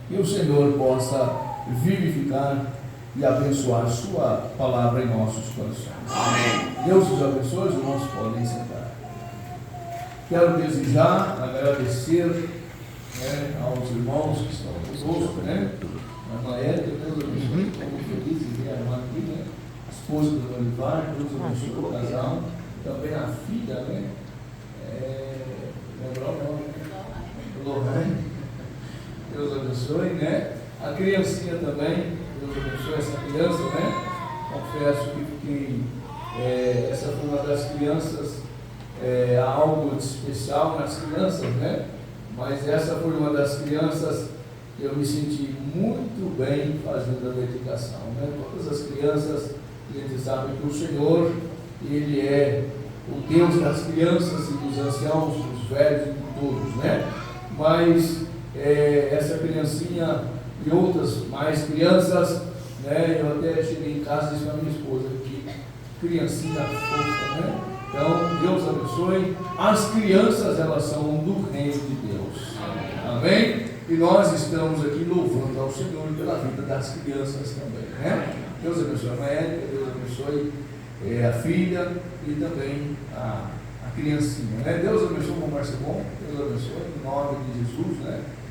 Que o Senhor possa vivificar e abençoar sua palavra em nossos corações. Amém. Deus os abençoe, os irmãos podem sentar. Quero desejar, agradecer aos irmãos que estão conosco, a irmã Érica, Deus abençoe, estamos felizes de ver a irmã aqui, a esposa do Olivar, Deus abençoe o casal, também a filha, lembrar o nome, Lohane, Deus abençoe, a criancinha também, Deus abençoe essa criança, confesso que fiquei, essa foi uma das crianças, há algo de especial nas crianças, mas essa foi uma das crianças que eu me senti muito bem fazendo a dedicação, Todas as crianças, a gente sabe que o Senhor, Ele é o Deus das crianças e dos anciãos, dos velhos e de todos, mas essa criancinha e outras mais crianças, eu até cheguei em casa e disse para minha esposa que criancinha fofa, Então, Deus abençoe. As crianças, elas são do reino de Deus. Amém? E nós estamos aqui louvando ao Senhor pela vida das crianças também, Deus abençoe a Érica, Deus abençoe a filha e também a criancinha, Deus abençoe o irmão Marcelon, Deus abençoe, em nome de Jesus,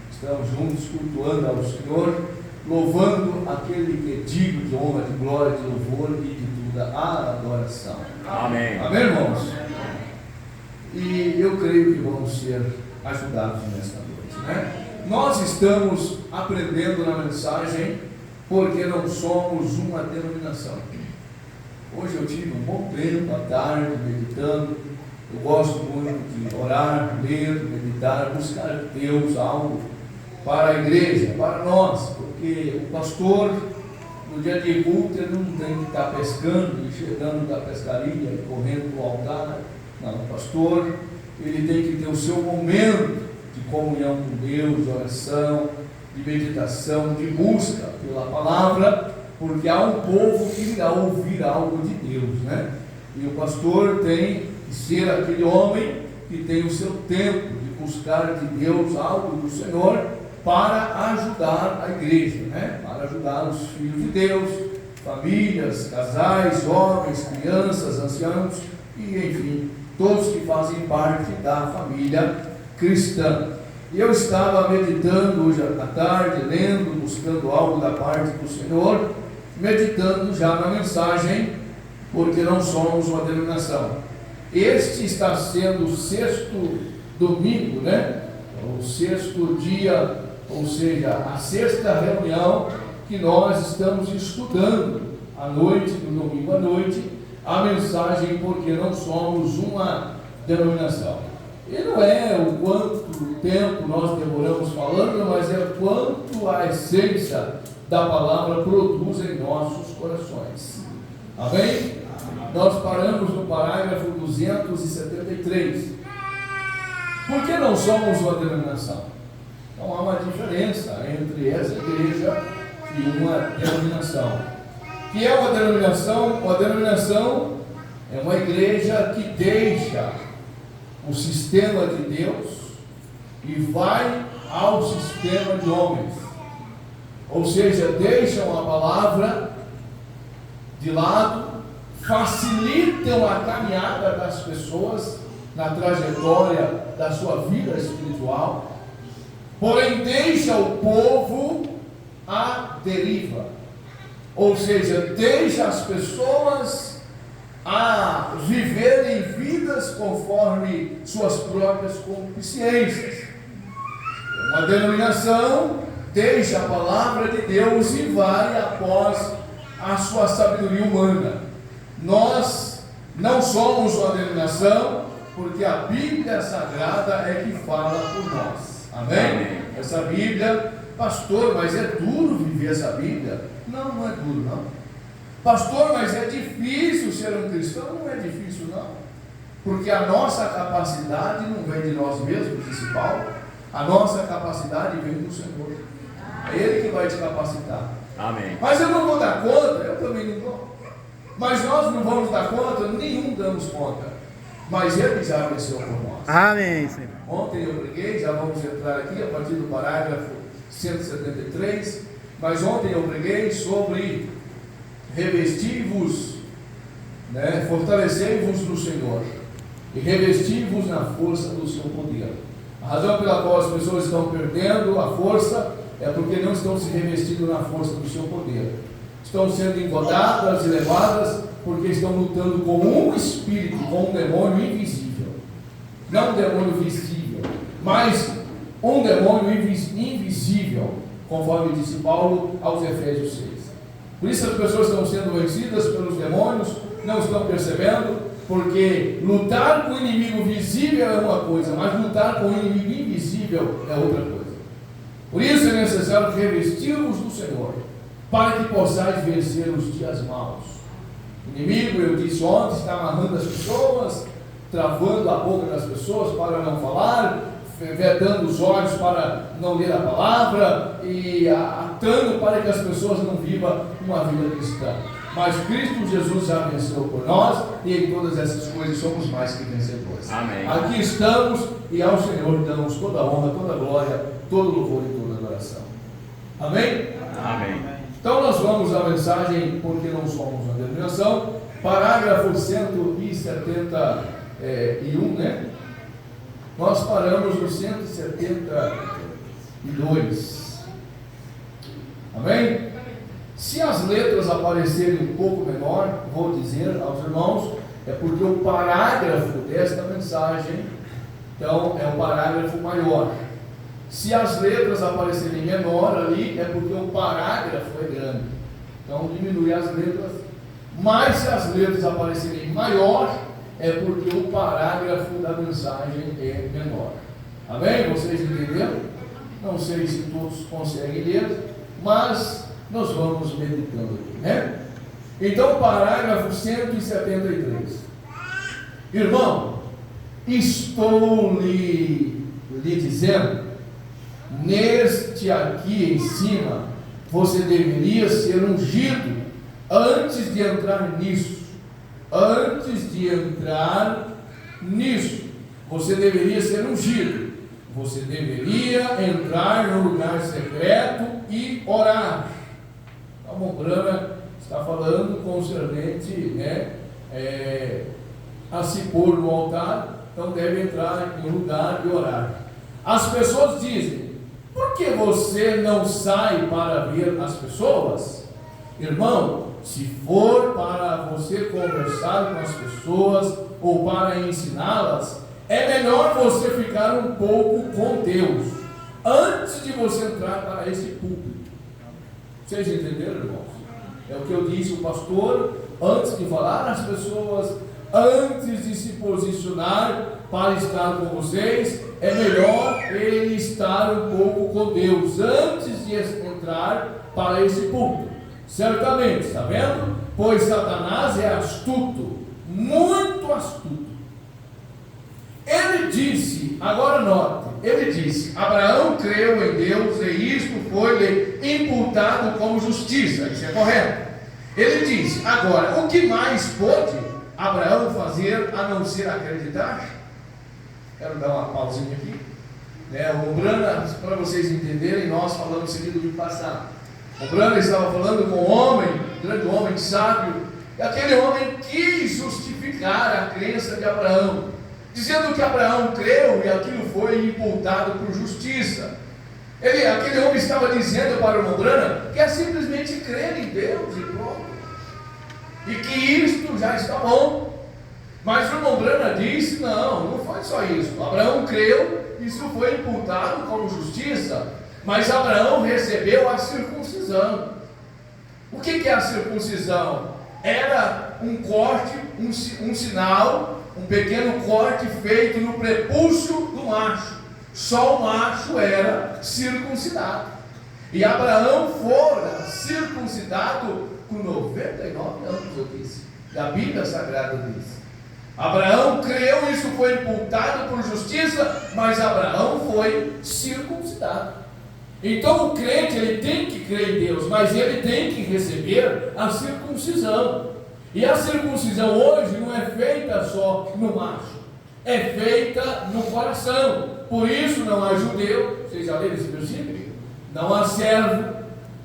Estamos juntos cultuando ao Senhor, louvando aquele que é digno de honra, de glória, de louvor e de toda a adoração. Amém. Amém, irmãos? E eu creio que vamos ser ajudados nesta noite, Nós estamos aprendendo na mensagem porque não somos uma denominação. Hoje eu tive um bom tempo à tarde meditando. Eu gosto muito de orar, ler, meditar, buscar Deus algo para a igreja, para nós, porque o pastor, no dia de culto, ele não tem que estar pescando e chegando da pescaria e correndo para o altar. Não, o pastor, ele tem que ter o seu momento de comunhão com Deus, de oração, de meditação, de busca pela palavra, porque há um povo que irá ouvir algo de Deus, E o pastor tem que ser aquele homem que tem o seu tempo de buscar de Deus algo do Senhor para ajudar a igreja, Para ajudar os filhos de Deus, famílias, casais, homens, crianças, anciãos e enfim, todos que fazem parte da família cristã. E eu estava meditando hoje à tarde, lendo, buscando algo da parte do Senhor, meditando já na mensagem, porque não somos uma denominação. Este está sendo o sexto domingo, O sexto dia, ou seja, a sexta reunião que nós estamos estudando à noite, no domingo à noite, a mensagem porque não somos uma denominação. E não é o quanto tempo nós demoramos falando, mas é quanto a essência da palavra produz em nossos corações. Amém? Nós paramos no parágrafo 273. Por que não somos uma denominação? Então há uma diferença entre essa igreja e uma denominação. O que é uma denominação? Uma denominação é uma igreja que deixa o sistema de Deus e vai ao sistema de homens. Ou seja, deixam a palavra de lado, facilitam a caminhada das pessoas na trajetória da sua vida espiritual, porém deixa o povo à deriva. Ou seja, deixa as pessoas a viverem vidas conforme suas próprias concupiscências. Uma denominação deixa a palavra de Deus e vai após a sua sabedoria humana. Nós não somos uma denominação, porque a Bíblia Sagrada é que fala por nós. Amém? Essa Bíblia, pastor, mas é duro viver essa Bíblia? Não, não é duro não. Pastor, mas é difícil ser um cristão? Não é difícil não, porque a nossa capacidade não vem de nós mesmos, disse Paulo. A nossa capacidade vem do Senhor. É Ele que vai te capacitar. Amém. Mas eu não vou dar conta, eu também não dou. Mas nós não vamos dar conta, nenhum damos conta. Mas Ele já venceu por nós. Amém, Senhor. Ontem eu preguei, já vamos entrar aqui a partir do parágrafo 173, mas ontem eu preguei sobre revestivos, fortalecei-vos no Senhor e revesti-vos na força do seu poder. A razão pela qual as pessoas estão perdendo a força é porque não estão se revestindo na força do seu poder. Estão sendo engodadas e levadas porque estão lutando com um espírito, com um demônio invisível. Não um demônio visível, mas um demônio invisível, conforme disse Paulo aos Efésios 6. Por isso as pessoas estão sendo vencidas pelos demônios, não estão percebendo, porque lutar com o inimigo visível é uma coisa, mas lutar com o inimigo invisível é outra coisa. Por isso é necessário revestir-vos do Senhor, para que possais vencer os dias maus. O inimigo, eu disse ontem, está amarrando as pessoas, travando a boca das pessoas para não falar, vedando os olhos para não ler a palavra e atando para que as pessoas não vivam uma vida cristã. Mas Cristo Jesus já venceu por nós e em todas essas coisas somos mais que vencedores. Amém. Aqui estamos e ao Senhor damos toda a honra, toda a glória, todo o louvor e toda a adoração. Amém? Amém. Então nós vamos à mensagem porque não somos uma denominação, parágrafo 171, Nós paramos no 172. Amém? Se as letras aparecerem um pouco menor, vou dizer aos irmãos, é porque o parágrafo desta mensagem, então, é o parágrafo maior. Se as letras aparecerem menor ali, é porque o parágrafo é grande. Então, diminui as letras. Mas se as letras aparecerem maior, é porque o parágrafo da mensagem é menor. Amém? Vocês entenderam? Não sei se todos conseguem ler, mas nós vamos meditando aqui, Então, parágrafo 173. Irmão, estou lhe dizendo, neste aqui em cima, você deveria ser ungido antes de entrar nisso. Antes de entrar nisso, você deveria ser ungido. Você deveria entrar no lugar secreto e orar. A Mombrana está falando concernente, a se pôr no altar, então deve entrar em um lugar e orar. As pessoas dizem, por que você não sai para ver as pessoas? Irmão, se for para você conversar com as pessoas ou para ensiná-las, é melhor você ficar um pouco com Deus antes de você entrar para esse púlpito. Vocês entenderam, irmãos? É o que eu disse, o pastor, antes de falar às pessoas, antes de se posicionar para estar com vocês, é melhor ele estar um pouco com Deus antes de entrar para esse púlpito. Certamente, está vendo? Pois Satanás é astuto, muito astuto. Ele disse, agora note, ele disse, Abraão creu em Deus e isto foi-lhe imputado como justiça. Isso é correto. Ele disse, agora, o que mais pôde Abraão fazer a não ser acreditar? Quero dar uma pausinha aqui. O Brana, para vocês entenderem, nós falamos isso aqui do domingo passado. O Brana estava falando com um homem, um grande homem sábio, e aquele homem quis justificar a crença de Abraão, dizendo que Abraão creu e aquilo foi imputado por justiça. Aquele homem estava dizendo para o Mombrana que é simplesmente crer em Deus e pronto, e que isto já está bom. Mas o Mombrana disse, não foi só isso. Abraão creu, isso foi imputado como justiça, mas Abraão recebeu a circuncisão. O que é a circuncisão? Era um corte, um sinal, um pequeno corte feito no prepúcio do macho. Só o macho era circuncidado. E Abraão fora circuncidado com 99 anos, eu disse. A Bíblia Sagrada diz. Abraão creu, isso foi imputado por justiça, mas Abraão foi circuncidado. Então o crente, ele tem que crer em Deus, mas ele tem que receber a circuncisão. E a circuncisão hoje não é feita só no macho, é feita no coração. Por isso não há judeu, vocês já leram esse versículo? Não há servo,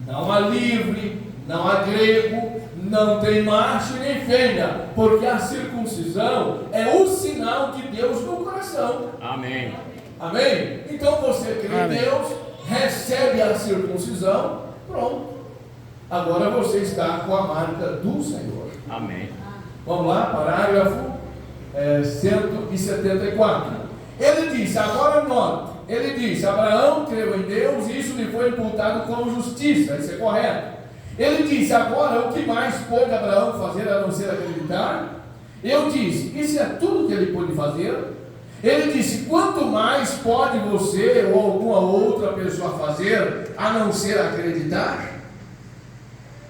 não há livre, não há grego, não tem macho nem fêmea, porque a circuncisão é o sinal de Deus no coração. Amém. Amém? Então você crê em Deus, recebe a circuncisão, pronto. Agora você está com a marca do Senhor. Amém. Vamos lá, parágrafo 174. Ele diz, agora note, ele diz, Abraão creu em Deus e isso lhe foi imputado como justiça, isso é correto. Ele disse, agora o que mais pôde Abraão fazer a não ser acreditar? Eu disse, isso é tudo que ele pôde fazer? Ele disse, quanto mais pode você ou alguma outra pessoa fazer a não ser acreditar?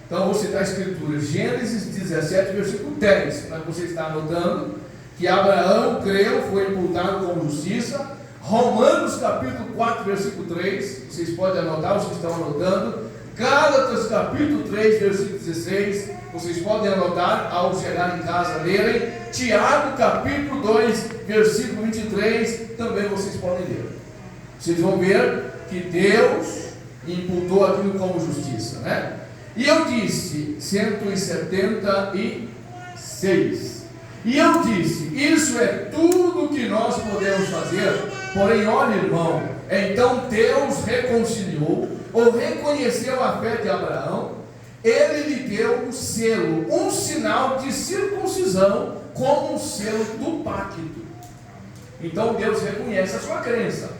Então vou citar a escritura, Gênesis 17, versículo 10, para você estar anotando, que Abraão creu, foi imputado como justiça. Romanos capítulo 4, versículo 3, vocês podem anotar, os que estão anotando. Gálatas capítulo 3, versículo 16, vocês podem anotar ao chegar em casa lerem. Tiago capítulo 2, versículo 23, também vocês podem ler. Vocês vão ver que Deus imputou aquilo como justiça, né? E eu disse, 176, e eu disse, isso é tudo que nós podemos fazer. Porém, olha, irmão, então Deus reconciliou, ou reconheceu a fé de Abraão, ele lhe deu o selo, um sinal de circuncisão, como um selo do pacto. Então Deus reconhece a sua crença,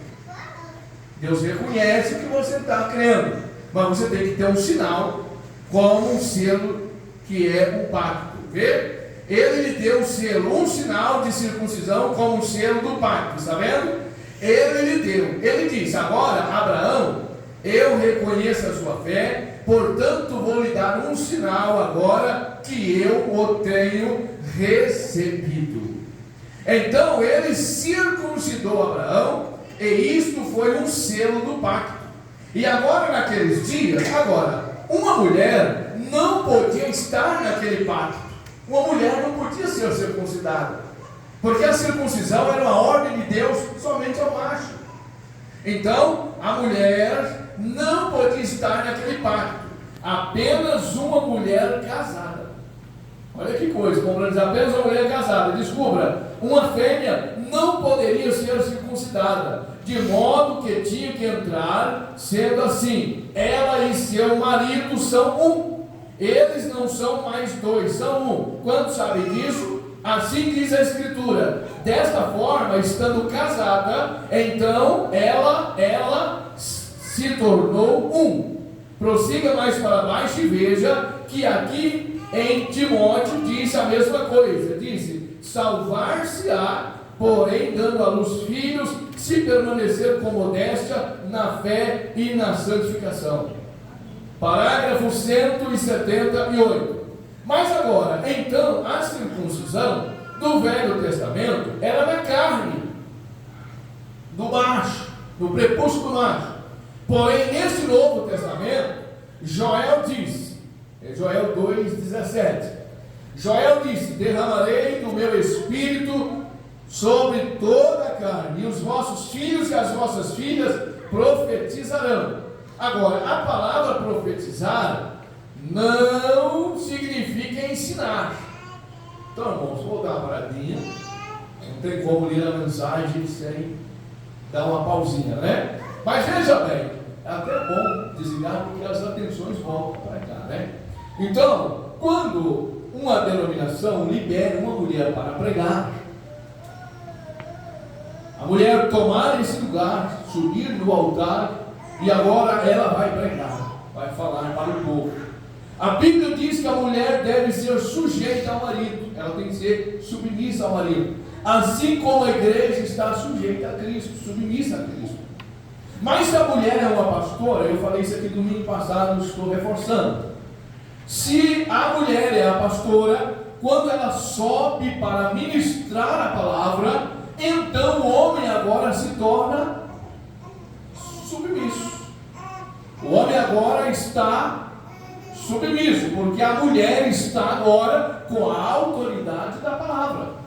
Deus reconhece o que você está crendo, mas você tem que ter um sinal, como um selo que é o pacto. Vê? Ele lhe deu o selo, um sinal de circuncisão, como um selo do pacto, está vendo? Ele lhe deu, ele disse, agora Abraão, eu reconheço a sua fé, portanto vou lhe dar um sinal agora que eu o tenho recebido. Então ele circuncidou Abraão, e isto foi um selo do pacto. E agora naqueles dias, uma mulher não podia estar naquele pacto. Uma mulher não podia ser circuncidada, porque a circuncisão era uma ordem de Deus somente ao macho. Então a mulher não podia estar naquele pacto, apenas uma mulher casada. Olha que coisa, como diz, apenas uma mulher casada. Descubra, uma fêmea não poderia ser circuncidada, de modo que tinha que entrar, sendo assim, ela e seu marido são um. Eles não são mais dois, são um. Quantos sabem disso? Assim diz a Escritura. Desta forma, estando casada, então ela se tornou um. Prossiga mais para baixo e veja que aqui em Timóteo diz a mesma coisa. Disse, salvar-se-á, porém dando à luz filhos, se permanecer com modéstia na fé e na santificação. Parágrafo 178. Mas agora, então, a circuncisão do Velho Testamento era na carne, do macho, no prepúcio do macho. Porém, nesse Novo Testamento, Joel diz, Joel 2,17, Joel disse, derramarei do meu espírito sobre toda a carne, e os vossos filhos e as vossas filhas profetizarão. Agora, a palavra profetizar não significa ensinar. Então, vamos voltar uma paradinha. Não tem como ler a mensagem sem dar uma pausinha, né? Mas veja bem, é até bom desligar porque as atenções voltam para cá, né? Então, quando uma denominação libera uma mulher para pregar, a mulher tomar esse lugar, subir no altar, e agora ela vai pregar, vai falar para o povo. A Bíblia diz que a mulher deve ser sujeita ao marido, ela tem que ser submissa ao marido, assim como a igreja está sujeita a Cristo, submissa a Cristo. Mas se a mulher é uma pastora, eu falei isso aqui domingo passado, estou reforçando. Se a mulher é a pastora, quando ela sobe para ministrar a palavra, então o homem agora se torna submisso. O homem agora está submisso, porque a mulher está agora com a autoridade da palavra.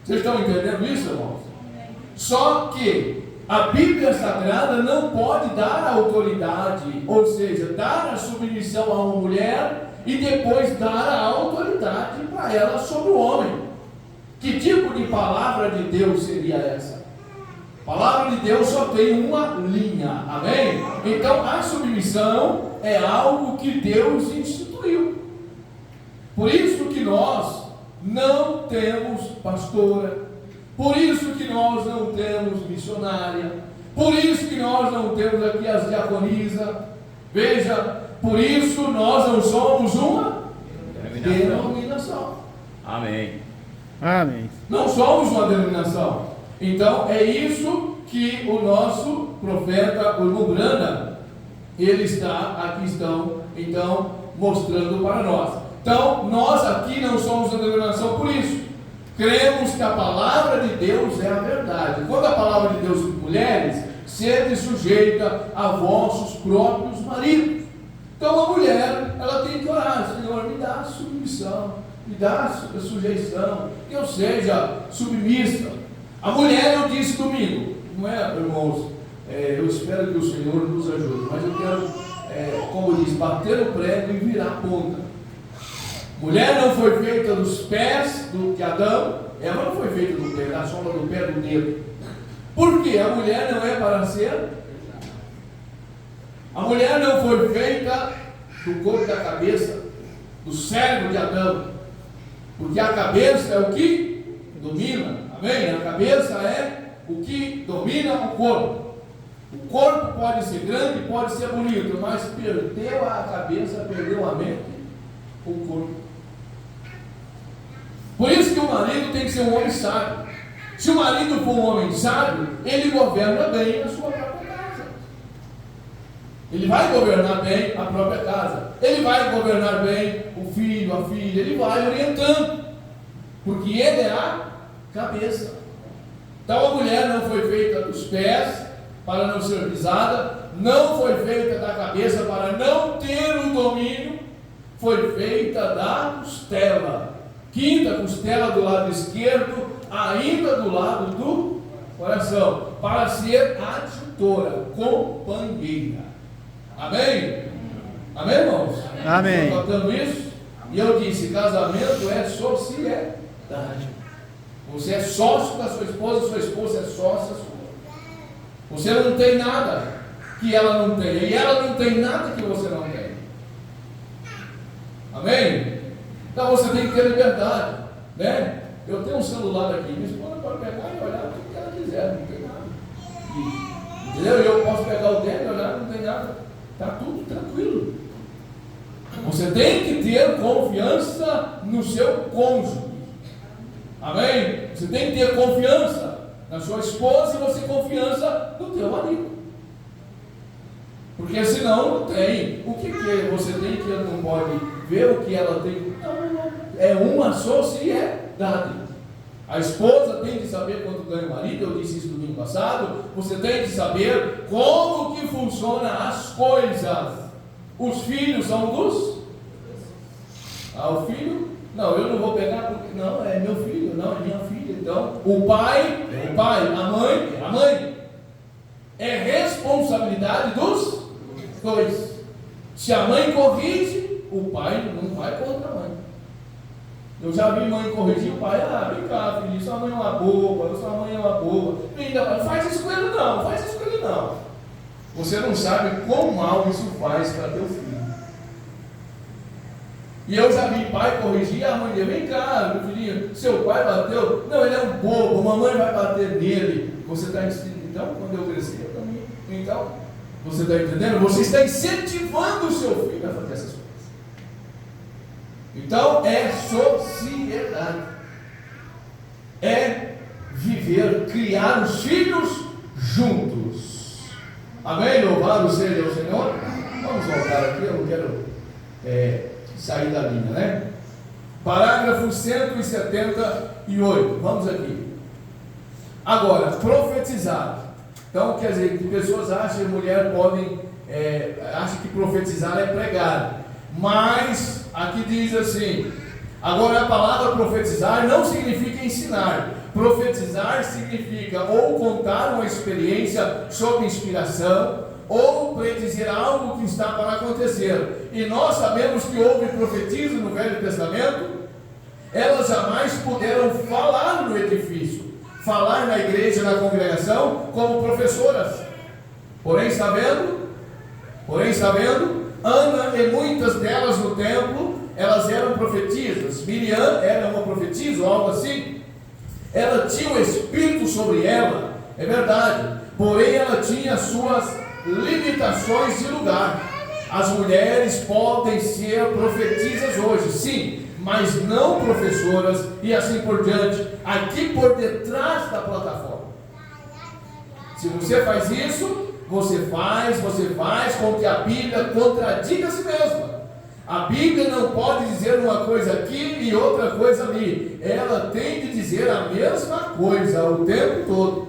Vocês estão entendendo isso, irmãos? Só que a Bíblia Sagrada não pode dar autoridade, ou seja, dar a submissão a uma mulher e depois dar a autoridade para ela sobre o homem. Que tipo de palavra de Deus seria essa? A palavra de Deus só tem uma linha, amém? Então a submissão é algo que Deus instituiu. Por isso que nós não temos pastora, por isso que nós não temos missionária, por isso que nós não temos aqui as diaconisas. Veja, por isso nós não somos uma denominação. Amém. Amém. Não somos uma denominação. Então é isso que o nosso profeta, o irmão Brana, ele então mostrando para nós. Então nós aqui não somos uma denominação por isso. Cremos que a palavra de Deus é a verdade. Quando a palavra de Deus diz, mulheres, sede sujeita a vossos próprios maridos. Então a mulher, ela tem que orar: Senhor, me dá submissão, me dá sujeição, que eu seja submissa. A mulher, eu disse domingo, não é, irmãos, eu espero que o Senhor nos ajude, mas eu quero, como diz, bater o prego e virar a ponta. Mulher não foi feita dos pés de Adão, Eva não foi feita do pé, da sombra do pé do dedo. Por quê? A mulher não é para ser. A mulher não foi feita do corpo da cabeça, do cérebro de Adão, porque a cabeça é o que domina, amém? A cabeça é o que domina o corpo. O corpo pode ser grande, pode ser bonito, mas perdeu a cabeça, perdeu a mente, o corpo. Por isso que o marido tem que ser um homem sábio. Se o marido for um homem sábio, ele governa bem a sua própria casa. Ele vai governar bem a própria casa. Ele vai governar bem o filho, a filha. Ele vai orientando, porque ele é a cabeça. Então a mulher não foi feita dos pés para não ser pisada, não foi feita da cabeça para não ter o domínio, foi feita da costela. Quinta costela do lado esquerdo, ainda do lado do coração, para ser adjutora, companheira. Amém? Amém, irmãos? Amém. Estou tratando isso? E eu disse: casamento é sociedade. Você é sócio da sua esposa é sócia sua. Você não tem nada que ela não tenha, e ela não tem nada que você não tem. Amém? Então você tem que ter liberdade, né? Eu tenho um celular aqui, minha esposa pode pegar e olhar o que ela quiser, não tem nada. Entendeu? E eu posso pegar o dele e olhar, não tem nada. Está tudo tranquilo. Você tem que ter confiança no seu cônjuge. Amém? Você tem que ter confiança na sua esposa e você confiança no teu marido. Porque senão não tem. O que você tem que ele não pode ver o que ela tem? Não. É uma sociedade. A esposa tem que saber quanto ganha o marido. Eu disse isso domingo passado. Você tem que saber como que funciona as coisas. Os filhos são dos... o filho... Não, eu não vou pegar porque... Não, é meu filho, não, é minha filha. Então, o pai é o pai, a mãe é a mãe. É responsabilidade dos dois. Se a mãe corrige, o pai não vai contra a mãe. Eu já vi mãe corrigir o pai: vem cá, filho, sua mãe é uma boba, sua mãe é uma boba. Filha, faz isso com ele não, faz isso com ele não. Você não sabe quão mal isso faz para teu filho. E eu já vi pai corrigir a mãe dele: vem cá, meu filhinho, seu pai bateu. Não, ele é um bobo, mamãe vai bater nele. Você está ensinando, então, quando eu crescer, eu também. Então, você está entendendo? Você está incentivando o seu filho a fazer essas coisas. Então, é sociedade. É viver, criar os filhos juntos. Amém? Louvado seja o Senhor. Vamos voltar aqui, eu não quero sair da linha, né? Parágrafo 178. Vamos aqui. Agora, profetizar. Então, quer dizer, que pessoas acham que mulher podem, acham que profetizar é pregar. Mas, aqui diz assim: agora a palavra profetizar não significa ensinar, Profetizar significa ou contar uma experiência sob inspiração, ou predizer algo que está para acontecer. E nós sabemos que houve profetisas no Velho Testamento. Elas jamais puderam falar no edifício, falar na igreja, na congregação, como professoras. Porém, está vendo? Ana e muitas delas no templo, elas eram profetisas. Miriam era uma profetisa ou algo assim. Ela tinha o Espírito sobre ela, é verdade. Porém, ela tinha suas limitações de lugar. As mulheres podem ser profetisas hoje, sim, mas não professoras e assim por diante, aqui por detrás da plataforma. Se você faz isso, você faz com que a Bíblia contradiga a si mesma. A Bíblia não pode dizer uma coisa aqui e outra coisa ali. Ela tem que dizer a mesma coisa o tempo todo.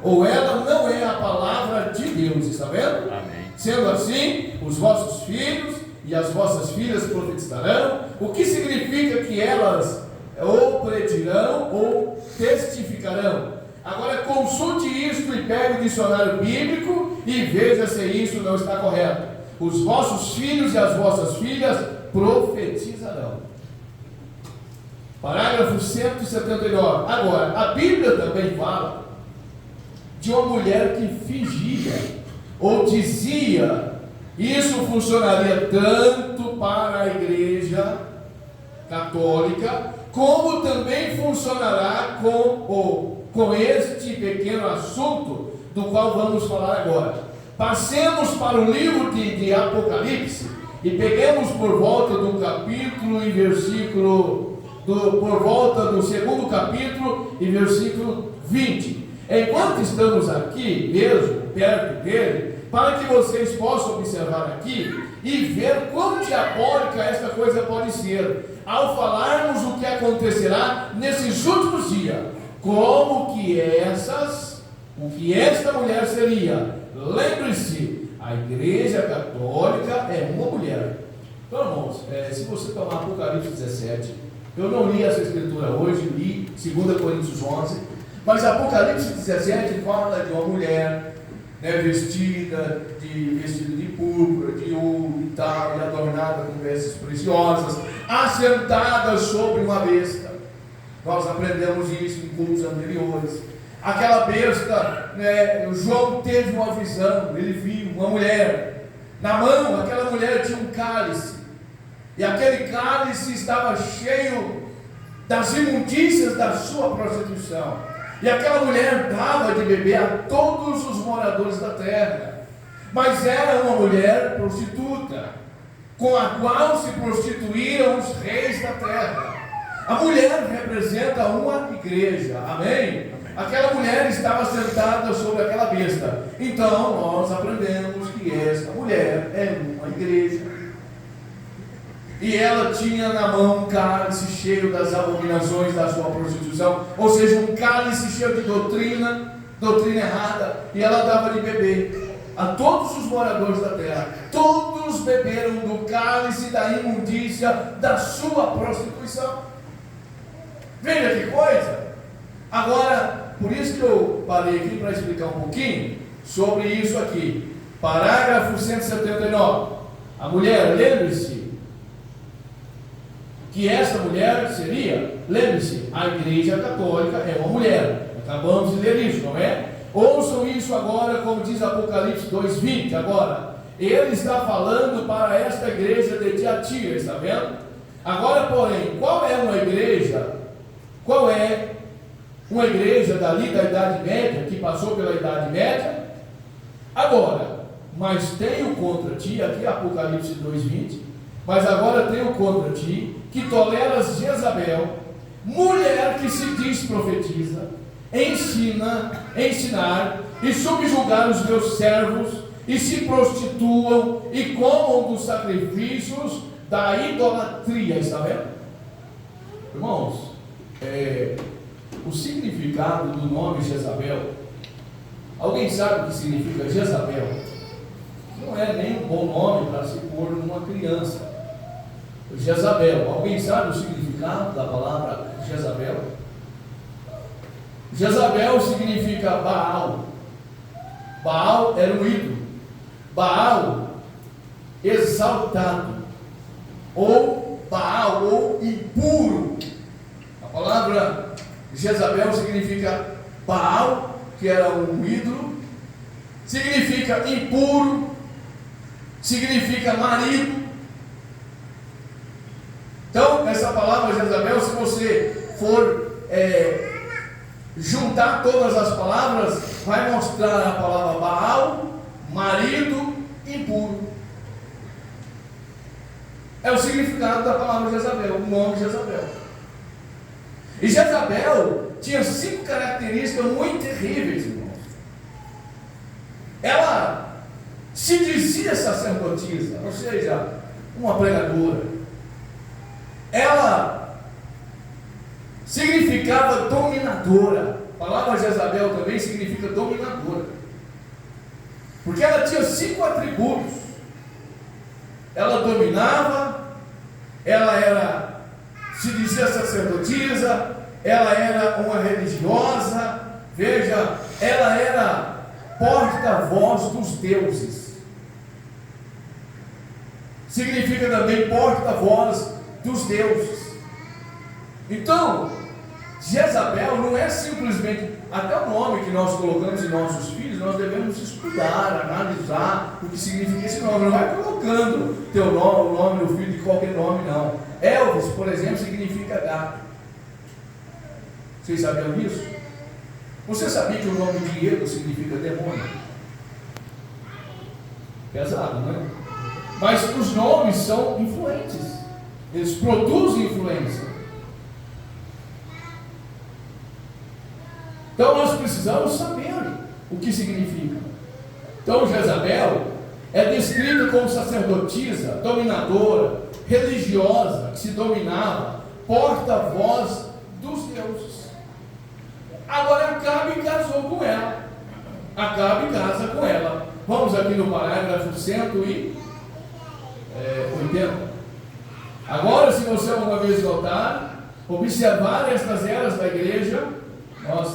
Ou ela não é a palavra de Deus, está vendo? Amém. Sendo assim, os vossos filhos e as vossas filhas profetizarão, o que significa que elas ou predirão ou testificarão. Agora consulte isto e pegue o dicionário bíblico e veja se isso não está correto. Os vossos filhos e as vossas filhas profetizarão. Parágrafo 179. Agora, a Bíblia também fala de uma mulher que fingia ou dizia. Isso funcionaria tanto para a igreja católica, como também funcionará com este pequeno assunto do qual vamos falar agora. Passemos para o livro de Apocalipse e peguemos por volta do capítulo e versículo, por volta do segundo capítulo e versículo 20. Enquanto estamos aqui mesmo, perto dele, para que vocês possam observar aqui e ver quão diabólica esta coisa pode ser, ao falarmos o que acontecerá nesses últimos dias, como que o que esta mulher seria. Lembre-se, a igreja católica é uma mulher. Então, irmãos, se você tomar Apocalipse 17, eu não li essa escritura hoje, li 2 Coríntios 11, mas Apocalipse 17 fala de uma mulher, vestida de púrpura, de ouro e tal, e adornada com vestes preciosas, assentada sobre uma besta. Nós aprendemos isso em cultos anteriores. Aquela besta, João teve uma visão, ele viu uma mulher, na mão aquela mulher tinha um cálice, e aquele cálice estava cheio das imundícias da sua prostituição, e aquela mulher dava de beber a todos os moradores da terra, mas era uma mulher prostituta, com a qual se prostituíam os reis da terra. A mulher representa uma igreja, amém? Aquela mulher estava sentada sobre aquela besta. Então nós aprendemos que esta mulher é uma igreja. E ela tinha na mão um cálice cheio das abominações da sua prostituição, ou seja, um cálice cheio de doutrina errada, e ela dava de beber a todos os moradores da terra. Todos beberam do cálice da imundícia da sua prostituição. Veja que coisa! Agora, por isso que eu parei aqui para explicar um pouquinho sobre isso aqui. Parágrafo 179. A mulher, lembre-se que esta mulher seria, lembre-se, a igreja católica é uma mulher. Acabamos de ler isso, não é? Ouçam isso agora, como diz Apocalipse 2:20. Agora, ele está falando para esta igreja de Tiatira, está vendo? Agora, porém, qual é uma igreja? Qual é uma igreja dali da Idade Média, que passou pela Idade Média? Agora, mas tenho contra ti, aqui Apocalipse 2:20, mas agora tenho contra ti, que toleras Jezabel, mulher que se diz profetiza, ensinar e subjugar os meus servos, e se prostituam e comam dos sacrifícios da idolatria. Está vendo? Irmãos, o significado do nome Jezabel, alguém sabe o que significa Jezabel? Não é nem um bom nome para se pôr numa criança. Jezabel, alguém sabe o significado da palavra Jezabel? Jezabel significa Baal. Baal era um ídolo. Baal, exaltado. Ou Baal, ou impuro. A palavra Jezabel significa Baal, que era um ídolo. Significa impuro. Significa marido. Então, essa palavra Jezabel, se você for juntar todas as palavras, vai mostrar a palavra Baal, marido, impuro. É o significado da palavra Jezabel, o nome Jezabel. E Jezabel tinha 5 características muito terríveis, irmãos. Ela se dizia sacerdotisa, ou seja, uma pregadora. Ela significava dominadora. A palavra Jezabel também significa dominadora. Porque ela tinha 5 atributos. Ela dominava, ela se dizia sacerdotisa, ela era uma religiosa, veja, ela era porta-voz dos deuses. Significa também porta-voz dos deuses. Então, Jezabel não é simplesmente, até o nome que nós colocamos em nossos filhos, nós devemos estudar, analisar o que significa esse nome. Não vai colocando teu nome, o nome do filho de qualquer nome, não. Elvis, por exemplo, significa gato. Vocês sabiam disso? Você sabia que o nome Diego significa demônio? Pesado, não é? Mas os nomes são influentes. Eles produzem influência. Então nós precisamos saber o que significa. Então Jezabel é descrita como sacerdotisa, dominadora, religiosa, que se dominava, porta-voz dos deuses. Agora Acabe casou com ela. Acabe casa com ela. Vamos aqui no parágrafo 180. Agora, se você alguma vez notar, observar estas eras da igreja, pode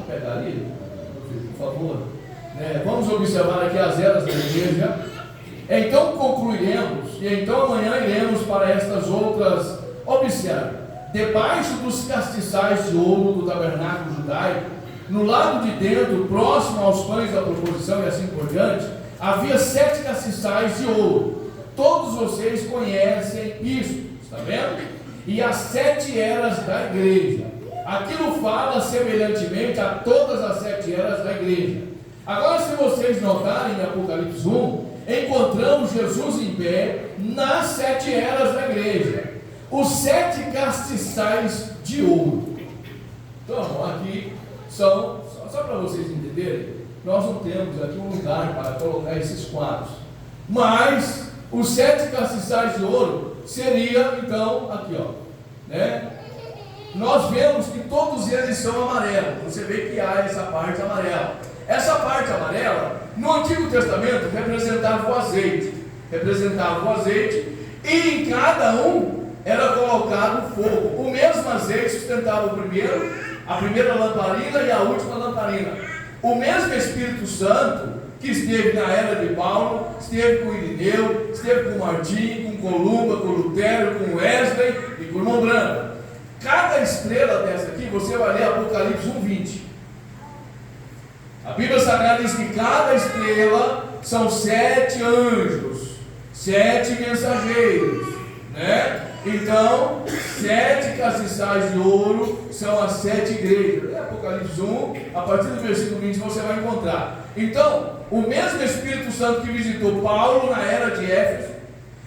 pegar ali, por favor. Vamos observar aqui as eras da igreja. Então concluiremos, e então amanhã iremos para estas outras. Observe. Debaixo dos castiçais de ouro do tabernáculo judaico, no lado de dentro, próximo aos pães da proposição e assim por diante, havia 7 castiçais de ouro. Todos vocês conhecem isso, está vendo? E as 7 eras da igreja. Aquilo fala semelhantemente a todas as 7 eras da igreja. Agora, se vocês notarem em Apocalipse 1, encontramos Jesus em pé nas 7 eras da igreja. Os 7 castiçais de ouro. Então, aqui são, só para vocês entenderem, nós não temos aqui um lugar para colocar esses quadros. Mas, os 7 castiçais de ouro seria, então, aqui, Nós vemos que todos eles são amarelos. Você vê que há essa parte amarela. Essa parte amarela, no Antigo Testamento, representava o azeite. E em cada um era colocado fogo. O mesmo azeite sustentava a primeira lamparina e a última lamparina. O mesmo Espírito Santo que esteve na era de Paulo, esteve com Irineu, esteve com Martim, com Columba, com Lutero, com Wesley e com Irmão Branco. Cada estrela dessa aqui, você vai ler Apocalipse 1:20. A Bíblia Sagrada diz que cada estrela são 7 anjos, 7 mensageiros, Então, 7 castiçais de ouro são as 7 igrejas. Apocalipse 1, a partir do versículo 20 você vai encontrar. Então, o mesmo Espírito Santo que visitou Paulo na era de Éfeso,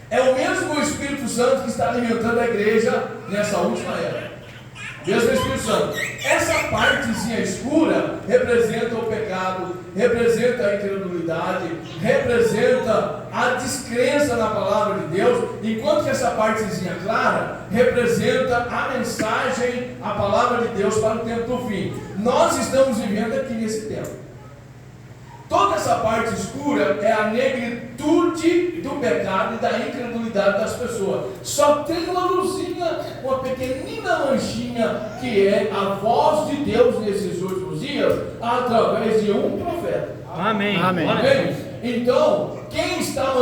é o mesmo Espírito Santo que está alimentando a igreja nessa última era. Mesmo Espírito Santo. Essa partezinha escura representa o pecado, representa a incredulidade, representa a descrença na palavra de Deus, enquanto que essa partezinha clara representa a mensagem, a palavra de Deus para o tempo do fim. Nós estamos vivendo aqui nesse tempo. Toda essa parte escura é a negritude virtude do pecado e da incredulidade das pessoas. Só tem uma luzinha, uma pequenina manchinha, que é a voz de Deus nesses últimos dias, através de um profeta. Amém. Amém. Amém? Então, quem está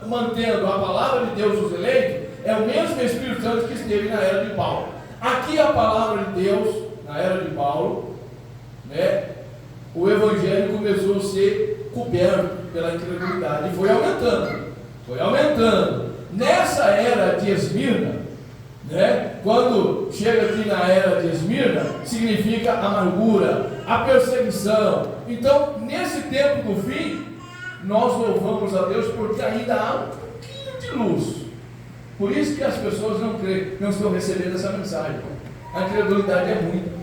mantendo a palavra de Deus os eleitos é o mesmo Espírito Santo que esteve na era de Paulo. Aqui a palavra de Deus, na era de Paulo, né, o evangelho começou a ser coberto pela incredulidade e foi aumentando. Nessa era de Esmirna, né, quando chega aqui na era de Esmirna, significa amargura, a perseguição. Então, nesse tempo do fim, nós louvamos a Deus porque ainda há um pouquinho de luz. Por isso que as pessoas não creem, não estão recebendo essa mensagem. A incredulidade é muita.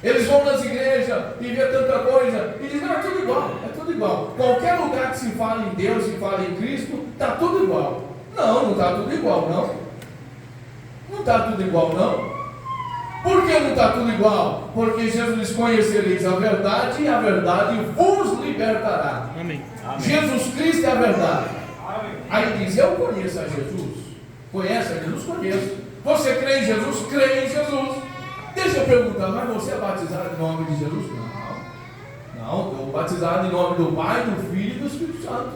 Eles vão nas igrejas e vê tanta coisa e dizem, não, é tudo igual. Qualquer lugar que se fala em Deus, se fala em Cristo, está tudo igual. Não está tudo igual, não. Não está tudo igual, não. Por que não está tudo igual? Porque Jesus diz, conhecereis a verdade e a verdade vos libertará. Amém. Jesus Cristo é a verdade. Amém. Aí diz, eu conheço a Jesus. Conhece a Jesus? Conheço. Você crê em Jesus? Crê em Jesus. Deixa eu perguntar, mas você é batizado em nome de Jesus? Não, eu sou batizado em nome do Pai, do Filho e do Espírito Santo.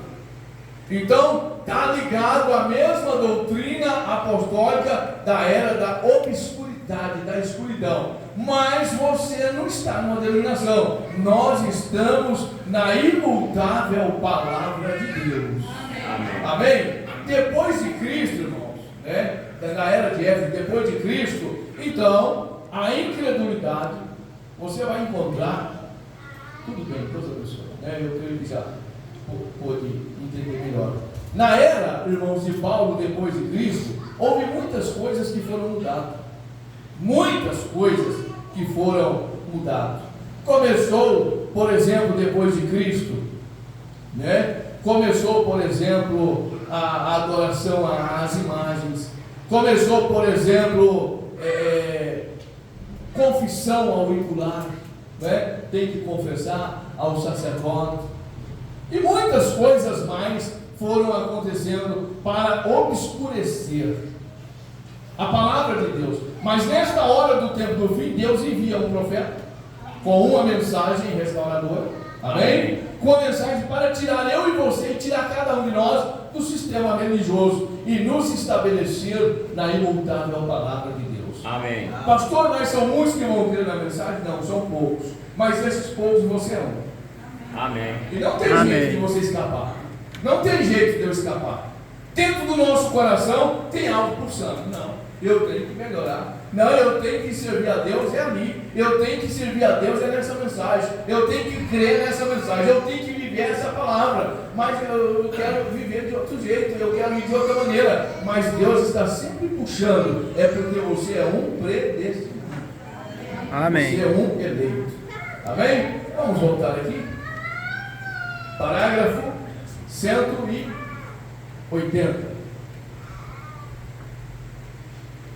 Então, está ligado à mesma doutrina apostólica da era da obscuridade, da escuridão. Mas você não está numa denominação. Nós estamos na imutável palavra de Deus. Amém? Depois de Cristo, irmãos, né? Na era de Éfeso, depois de Cristo, então, a incredulidade, você vai encontrar, tudo bem, Deus abençoe, né? Eu creio que já pôde entender melhor. Na era, irmãos, de Paulo, depois de Cristo, houve muitas coisas que foram mudadas. Muitas coisas que foram mudadas. Começou, por exemplo, depois de Cristo, né? Começou, por exemplo, a adoração às imagens. Começou, por exemplo, confissão auricular, né? Tem que confessar ao sacerdote. E muitas coisas mais foram acontecendo para obscurecer a palavra de Deus. Mas nesta hora do tempo do fim, Deus envia um profeta com uma mensagem restauradora. Amém? Com a mensagem para tirar eu e você, tirar cada um de nós do sistema religioso e nos estabelecer na imutável palavra de Deus. Amém. Pastor, mas são muitos que vão crer na mensagem? Não, são poucos. Mas esses poucos você é um. Amém. E não tem Amém. jeito de você escapar. Não tem jeito de eu escapar. Dentro do nosso coração tem algo pulsando. Não, eu tenho que melhorar. Não, eu tenho que servir a Deus, é ali. Eu tenho que servir a Deus, é nessa mensagem. Eu tenho que crer nessa mensagem. Eu tenho que viver essa palavra. Mas eu quero viver de outro jeito. Eu quero ir de outra maneira. Mas Deus está sempre puxando. É porque você é um predestinado. Amém. Você é um eleito. Amém? Vamos voltar aqui. Parágrafo 180.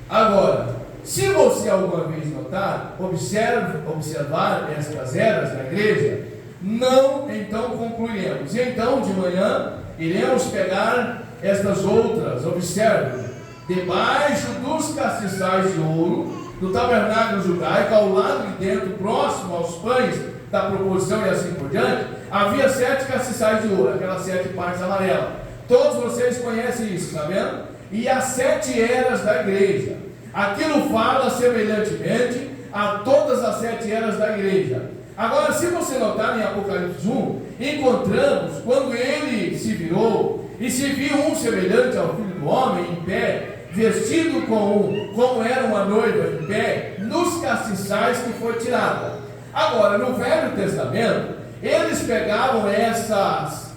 Agora, se você alguma vez notar, observar estas eras da igreja, não então concluiremos. E então, de manhã, iremos pegar estas outras. Observe, debaixo dos castiçais de ouro, do tabernáculo judaico, ao lado de dentro, próximo aos pães da proposição e assim por diante, havia 7 castiçais de ouro, aquelas 7 partes amarelas. Todos vocês conhecem isso, está vendo? E as 7 eras da igreja. Aquilo fala semelhantemente a todas as 7 eras da igreja. Agora, se você notar em Apocalipse 1, encontramos quando ele se virou e se viu um semelhante ao Filho do Homem em pé, vestido como era uma noiva em pé, nos castiçais que foi tirada. Agora, no Velho Testamento, eles pegavam essa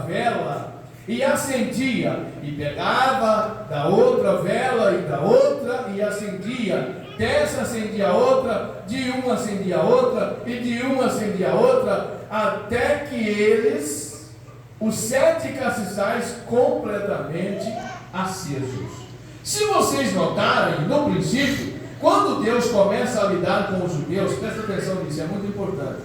vela e acendia, e pegava da outra vela e da outra, e acendia, dessa acendia a outra, de uma acendia a outra, e de uma acendia a outra, até que eles, os 7 castiçais, completamente acesos. Se vocês notarem, no princípio, quando Deus começa a lidar com os judeus, presta atenção nisso, é muito importante.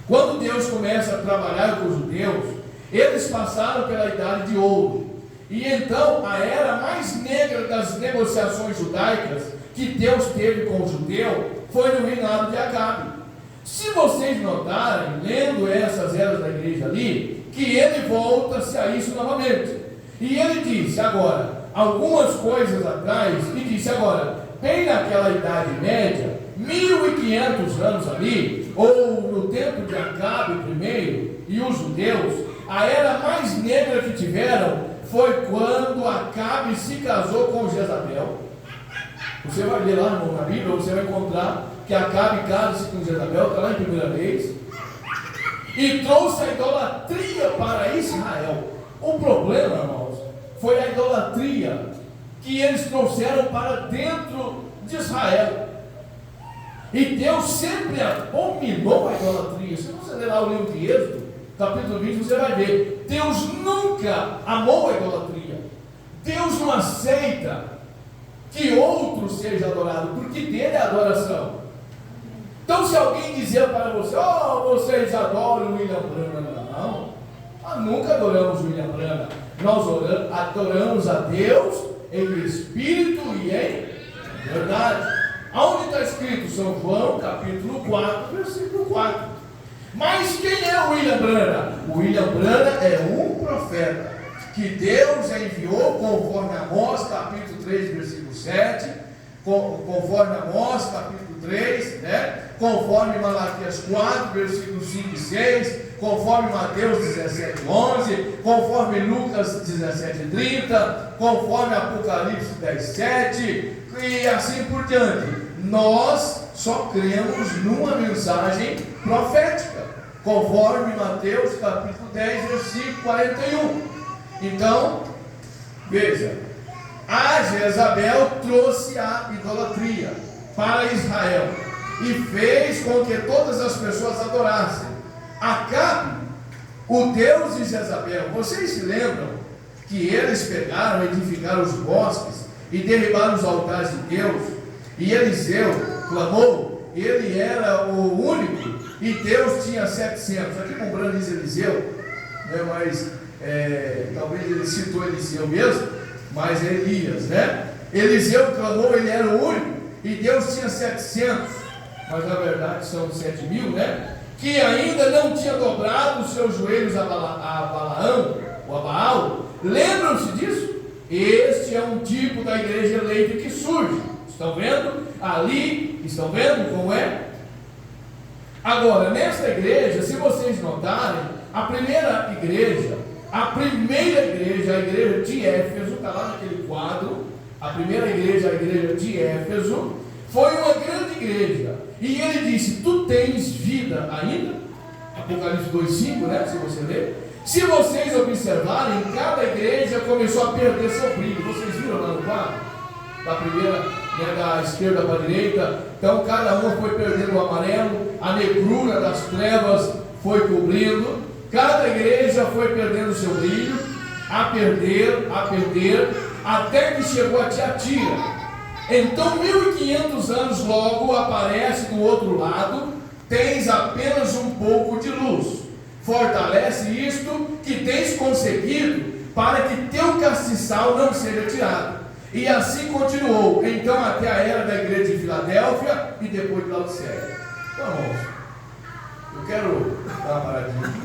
Quando Deus começa a trabalhar com os judeus, eles passaram pela idade de ouro. E então a era mais negra das negociações judaicas que Deus teve com o judeu foi no reinado de Acabe. Se vocês notarem, lendo essas eras da igreja ali, que ele volta-se a isso novamente. E ele disse agora, algumas coisas atrás, e disse agora, bem naquela idade média, 1500 anos ali, ou no tempo de Acabe primeiro, e os judeus, a era mais negra que tiveram foi quando Acabe se casou com Jezabel. Você vai ler lá na Bíblia, você vai encontrar que Acabe casa-se com Jezabel, está lá em 1 Reis, e trouxe a idolatria para Israel. O problema, irmãos, foi a idolatria que eles trouxeram para dentro de Israel. E Deus sempre abominou a idolatria. Se você ler lá o livro de Êxodo, capítulo 20, você vai ver, Deus nunca amou a idolatria. Deus não aceita que outro seja adorado, porque dele é adoração. Então, se alguém dizer para você, vocês adoram o William Branham, não, nós nunca adoramos o William Branham. Nós adoramos a Deus em espírito e em verdade. Aonde está escrito? São João, capítulo 4, versículo 4. Mas quem é o William Branham? O William Branham é um profeta que Deus enviou conforme Amós, capítulo 3, versículo 7, conforme Amós, capítulo 3, né? Conforme Malaquias 4, versículos 5 e 6, conforme Mateus 17, 11, conforme Lucas 17, 30, conforme Apocalipse 10, 7, e assim por diante. Nós só cremos numa mensagem profética, conforme Mateus capítulo 10, versículo 41. Então, veja, a Jezabel trouxe a idolatria para Israel e fez com que todas as pessoas adorassem. Acabe, o Deus de Jezabel, vocês se lembram que eles pegaram, edificaram os bosques e derribaram os altares de Deus, e Eliseu clamou, ele era o único, e Deus tinha 700, aqui comprando diz Eliseu, né, mas talvez ele citou Eliseu mesmo, mas é Elias, né? Eliseu clamou, ele era o único, e Deus tinha 700, mas na verdade são 7.000, né? Que ainda não tinha dobrado os seus joelhos a Balaão, ou a Baal. Lembram-se disso? Este é um tipo da igreja eleita que surge. Estão vendo? Ali, estão vendo como é? Agora, nesta igreja, se vocês notarem, a primeira igreja, a igreja de Éfeso, está lá naquele quadro, a primeira igreja, a igreja de Éfeso, foi uma grande igreja. E ele disse, tu tens vida ainda? Apocalipse 2,5, né? Se você ler. Se vocês observarem, cada igreja começou a perder seu brilho. Vocês viram lá no quadro? Da primeira, né, da esquerda para a direita. Então cada uma foi perdendo o amarelo, a negrura das trevas foi cobrindo. Cada igreja foi perdendo seu brilho, a perder, até que chegou a Tiatira. Então 1500 anos logo aparece do outro lado, tens apenas um pouco de luz. Fortalece isto que tens conseguido, para que teu castiçal não seja tirado. E assim continuou, então até a era da igreja de Filadélfia e depois de Laodiceia. Então, irmãos, eu quero dar uma paradinha aqui,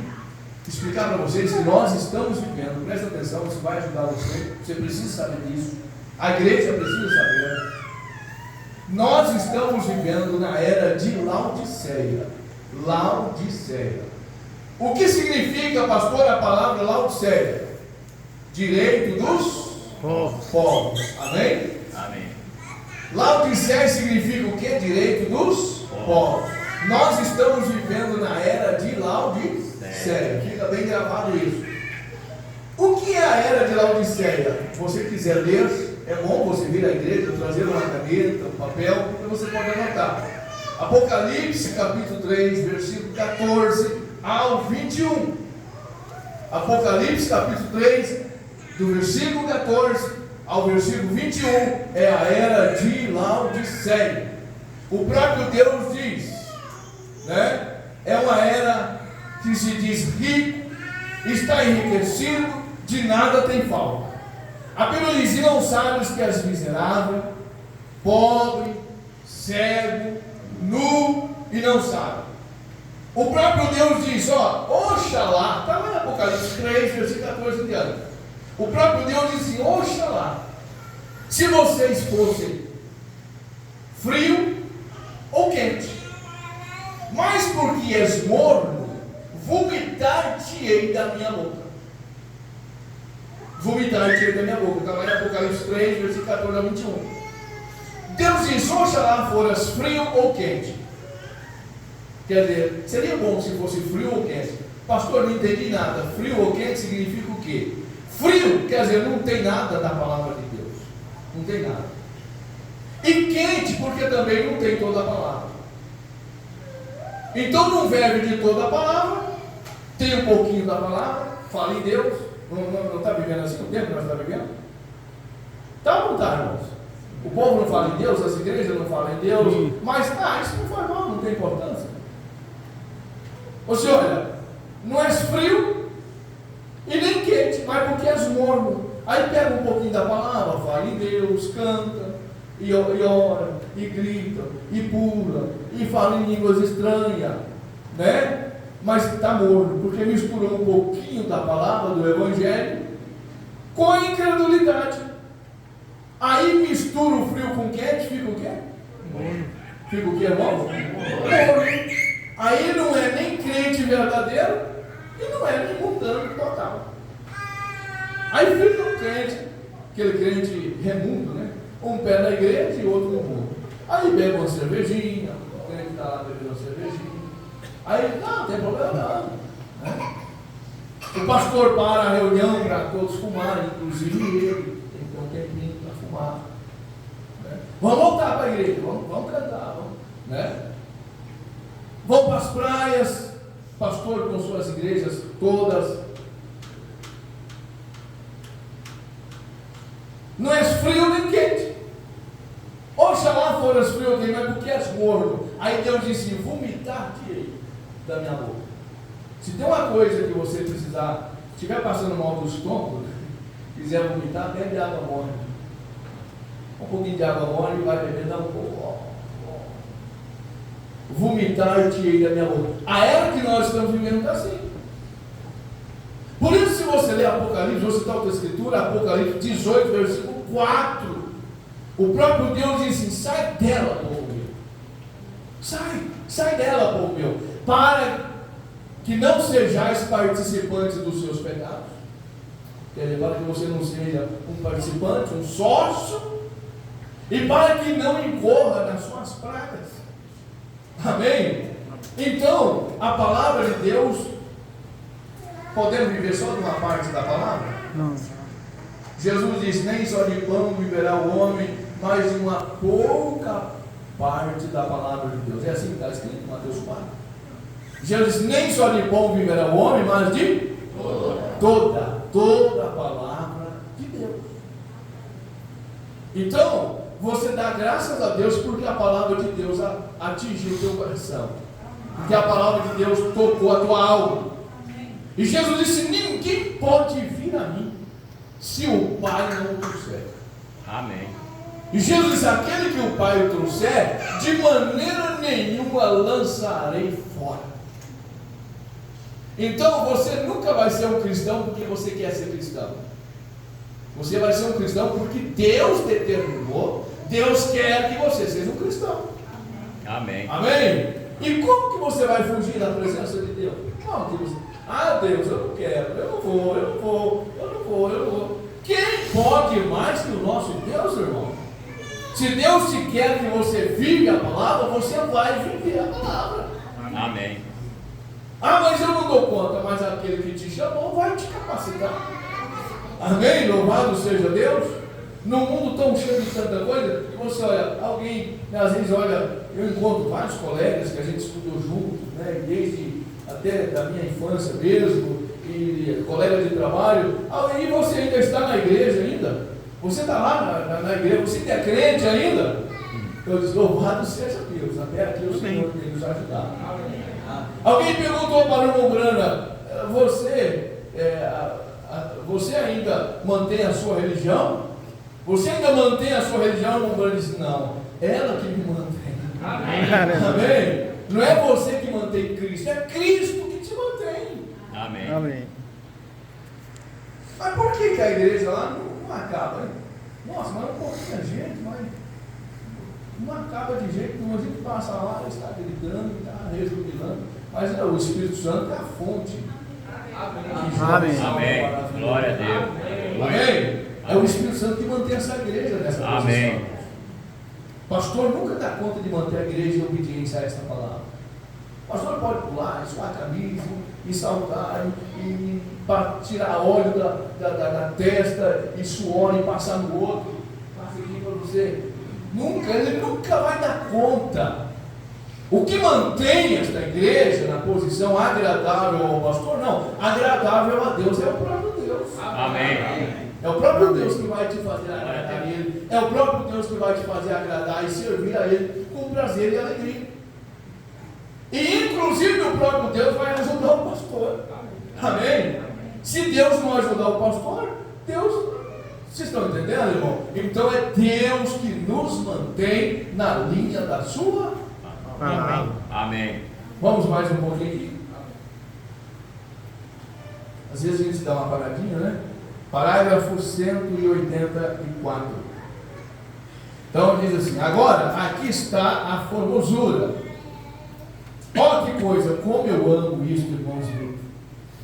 explicar para vocês que nós estamos vivendo, presta atenção, isso vai ajudar você precisa saber disso, a igreja precisa saber. Nós estamos vivendo na era de Laodiceia. Laodiceia. O que significa, pastor, a palavra Laodiceia? Direito dos povos. Amém? Amém. Laodiceia significa o que? Direito dos povos. Nós estamos vivendo na era de Laodiceia. Fica bem gravado isso. O que é a era de Laodiceia? Se você quiser ler, é bom você vir à igreja, trazer uma caneta, um papel, que você pode anotar. Apocalipse capítulo 3, versículo 14 ao 21. Apocalipse capítulo 3, do versículo 14 ao versículo 21, é a era de Laodiceia. O próprio Deus diz, né, é uma era que se diz rico, está enriquecido, de nada tem falta. A Bíblia diz: não sabes que és miserável, pobre, cego, nu e não sabe. O próprio Deus diz, oxalá, está lá em Apocalipse 3, versículo 14 em diante. O próprio Deus diz assim: oxalá, se vocês fossem frio ou quente, mas porque és morno, vomitar-te-ei da minha boca. Vomitar-te-ei da minha boca. Está lá em Apocalipse 3, versículo 14 a 21. Deus diz: oxalá foras frio ou quente. Quer dizer, seria bom se fosse frio ou quente. Pastor, não entendi nada. Frio ou quente significa o quê? Frio, quer dizer, não tem nada da palavra de Deus. Não tem nada. E quente, porque também não tem toda a palavra. Então, no verbo de toda a palavra, tem um pouquinho da palavra, fala em Deus. Não está vivendo assim o tempo que nós estamos vivendo? Está ou não está, irmãos? O povo não fala em Deus, as igrejas não falam em Deus, mas isso não faz mal, não tem importância. Você olha, não és frio e nem quente, mas porque és morno. Aí pega um pouquinho da palavra, fala em Deus, canta, e ora, e grita, e pula, e fala em línguas estranhas, né? Mas está morno, porque misturou um pouquinho da palavra do Evangelho com a incredulidade. Aí mistura o frio com o quente, fica o quê? Morno. Fica o quê, irmão? Morno. Aí não é nem crente verdadeiro e não é nem mundano total. Aí fica um crente, aquele crente remundo, né? Um pé na igreja e outro no mundo. Aí bebe uma cervejinha, o crente está lá bebendo uma cervejinha. Aí, não tem problema não. Né? O pastor para a reunião para todos fumarem, inclusive ele. Tem que ter um tempinho para fumar. Né? Vamos voltar para a igreja, vamos cantar, né? Vão para as praias, pastor com suas igrejas todas. Não és frio nem quente. Oxalá foras frio ou quente, mas porque és morno. Aí Deus disse: vomitar-te da minha boca. Se tem uma coisa que você precisar, estiver passando mal do estômago, quiser vomitar, bebe água morna. Um pouquinho de água morna e vai beber, dá um pouco. Vomitar-te da minha boca. A era que nós estamos vivendo está assim. Por isso, se você ler Apocalipse, vou citar outra escritura, Apocalipse 18, versículo 4, o próprio Deus diz assim: sai dela, povo meu. Sai dela, povo meu, para que não sejais participantes dos seus pecados. Quer dizer, para que você não seja um participante, um sócio, e para que não incorra nas suas pragas. Amém? Então, a palavra de Deus, podemos viver só de uma parte da palavra? Não. Jesus disse: nem só de pão viverá o homem, mas de uma pouca parte da palavra de Deus. É assim que está escrito em Mateus 4. Jesus disse: nem só de pão viverá o homem, mas de toda a palavra de Deus. Então, você dá graças a Deus porque a palavra de Deus atingiu o teu coração, porque a palavra de Deus tocou a tua alma. E Jesus disse: ninguém pode vir a mim se o Pai não o trouxer. Amém. E Jesus disse: aquele que o Pai o trouxer, de maneira nenhuma lançarei fora. Então você nunca vai ser um cristão porque você quer ser cristão. Você vai ser um cristão porque Deus determinou, Deus quer que você seja um cristão. Amém. Amém? E como que você vai fugir da presença de Deus? Como que você... Deus, eu não quero, eu não vou. Quem pode mais que o nosso Deus, irmão? Se Deus te quer que você vive a palavra, você vai viver a palavra. Amém. Mas eu não dou conta, mas aquele que te chamou vai te capacitar. Amém? Louvado seja Deus. Num mundo tão cheio de tanta coisa, que você olha, alguém, às vezes olha, eu encontro vários colegas que a gente estudou junto, né, desde até da minha infância mesmo, e colega de trabalho, e você ainda está na igreja ainda? Você está lá na igreja, você ainda é crente ainda? Eu disse, louvado seja Deus, até aqui o Senhor tem nos ajudado. Alguém perguntou para o irmão Brana, você ainda mantém a sua religião? Você ainda mantém a sua religião? O irmão Brana disse, não, ela que me mantém. Amém? Não é você que mantém Cristo, é Cristo que te mantém. Amém. Amém. Mas por que a igreja lá não acaba, hein? Nossa, mas não pouquinha gente, mas não acaba de jeito nenhum. A gente passa lá, está gritando, está rejubilando, mas o Espírito Santo é a fonte. Amém. Amém. Glória a Deus. Amém? É o Espírito Santo que mantém essa igreja nessa posição. Amém. O pastor nunca dá conta de manter a igreja em obediência a esta palavra. O pastor pode pular, suar a camisa, e saltar, e tirar óleo da testa, e suor, e passar no outro. Passa aqui para você. Ele nunca vai dar conta. O que mantém esta igreja na posição agradável ao pastor? Não, agradável a Deus é o próprio Deus. Amém. É o próprio Deus que vai te fazer agradar a Ele. É o próprio Deus que vai te fazer agradar e servir a Ele com prazer e alegria. E inclusive o próprio Deus vai ajudar o pastor. Amém? Se Deus não ajudar o pastor, Deus... Vocês estão entendendo, irmão? Então é Deus que nos mantém na linha da sua... Amém. Amém. Vamos mais um pouquinho aqui. Às vezes a gente dá uma paradinha, né? Parágrafo 184. Então diz assim: agora aqui está a formosura. Olha que coisa, como eu amo isso, irmãos.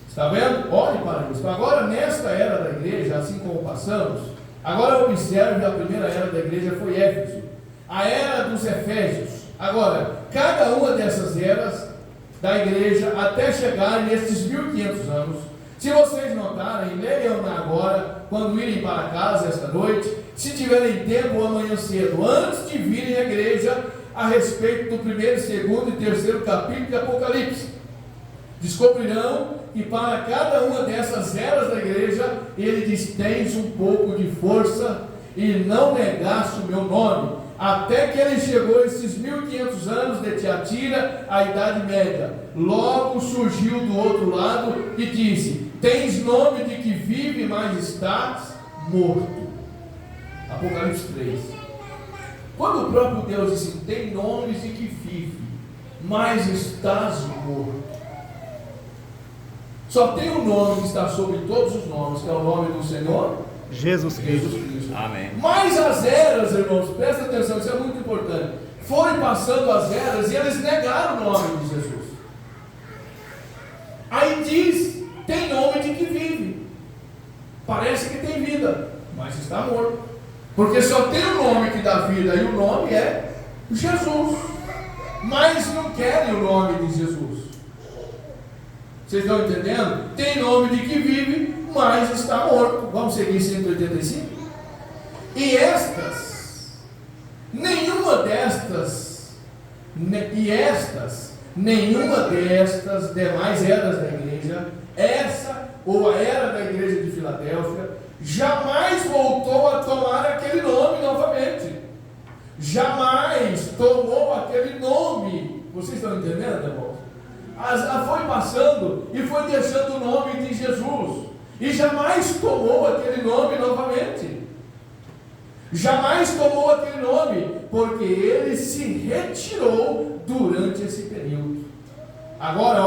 Está vendo? Olhe para isso. Agora, nesta era da igreja, assim como passamos, agora observe, a primeira era da igreja foi Éfeso, a era dos Efésios. Agora, cada uma dessas eras da igreja, até chegar nesses 1500 anos, se vocês notarem, leiam agora, quando irem para casa esta noite, se tiverem tempo amanhã cedo, antes de virem à igreja, a respeito do primeiro, segundo e terceiro capítulo de Apocalipse, descobrirão que para cada uma dessas eras da igreja, ele diz: tens um pouco de força e não negaste o meu nome. Até que ele chegou esses 1500 anos de Tiatira, a Idade Média. Logo surgiu do outro lado e disse: tens nome de que vive, mas estás morto. Apocalipse 3. Quando o próprio Deus disse: tem nomes de que vive, mas estás morto. Só tem um nome que está sobre todos os nomes, que é o nome do Senhor Jesus Cristo. Amém. Mas as eras, irmãos, presta atenção, isso é muito importante. Foram passando as eras e eles negaram o nome de Jesus. Aí diz: tem nome de que vive. Parece que tem vida, mas está morto. Porque só tem um nome que dá vida, e o nome é Jesus. Mas não querem o nome de Jesus. Vocês estão entendendo? Tem nome de que vive, mas está morto. Vamos seguir 185? E nenhuma destas demais eras da igreja, essa ou a era da igreja de Filadélfia, jamais voltou a tomar aquele nome novamente. Jamais tomou aquele nome. Vocês estão entendendo, irmãos? Foi passando e foi deixando o nome de Jesus, e jamais tomou aquele nome novamente. Jamais tomou aquele nome, porque ele se retirou durante esse período. Agora,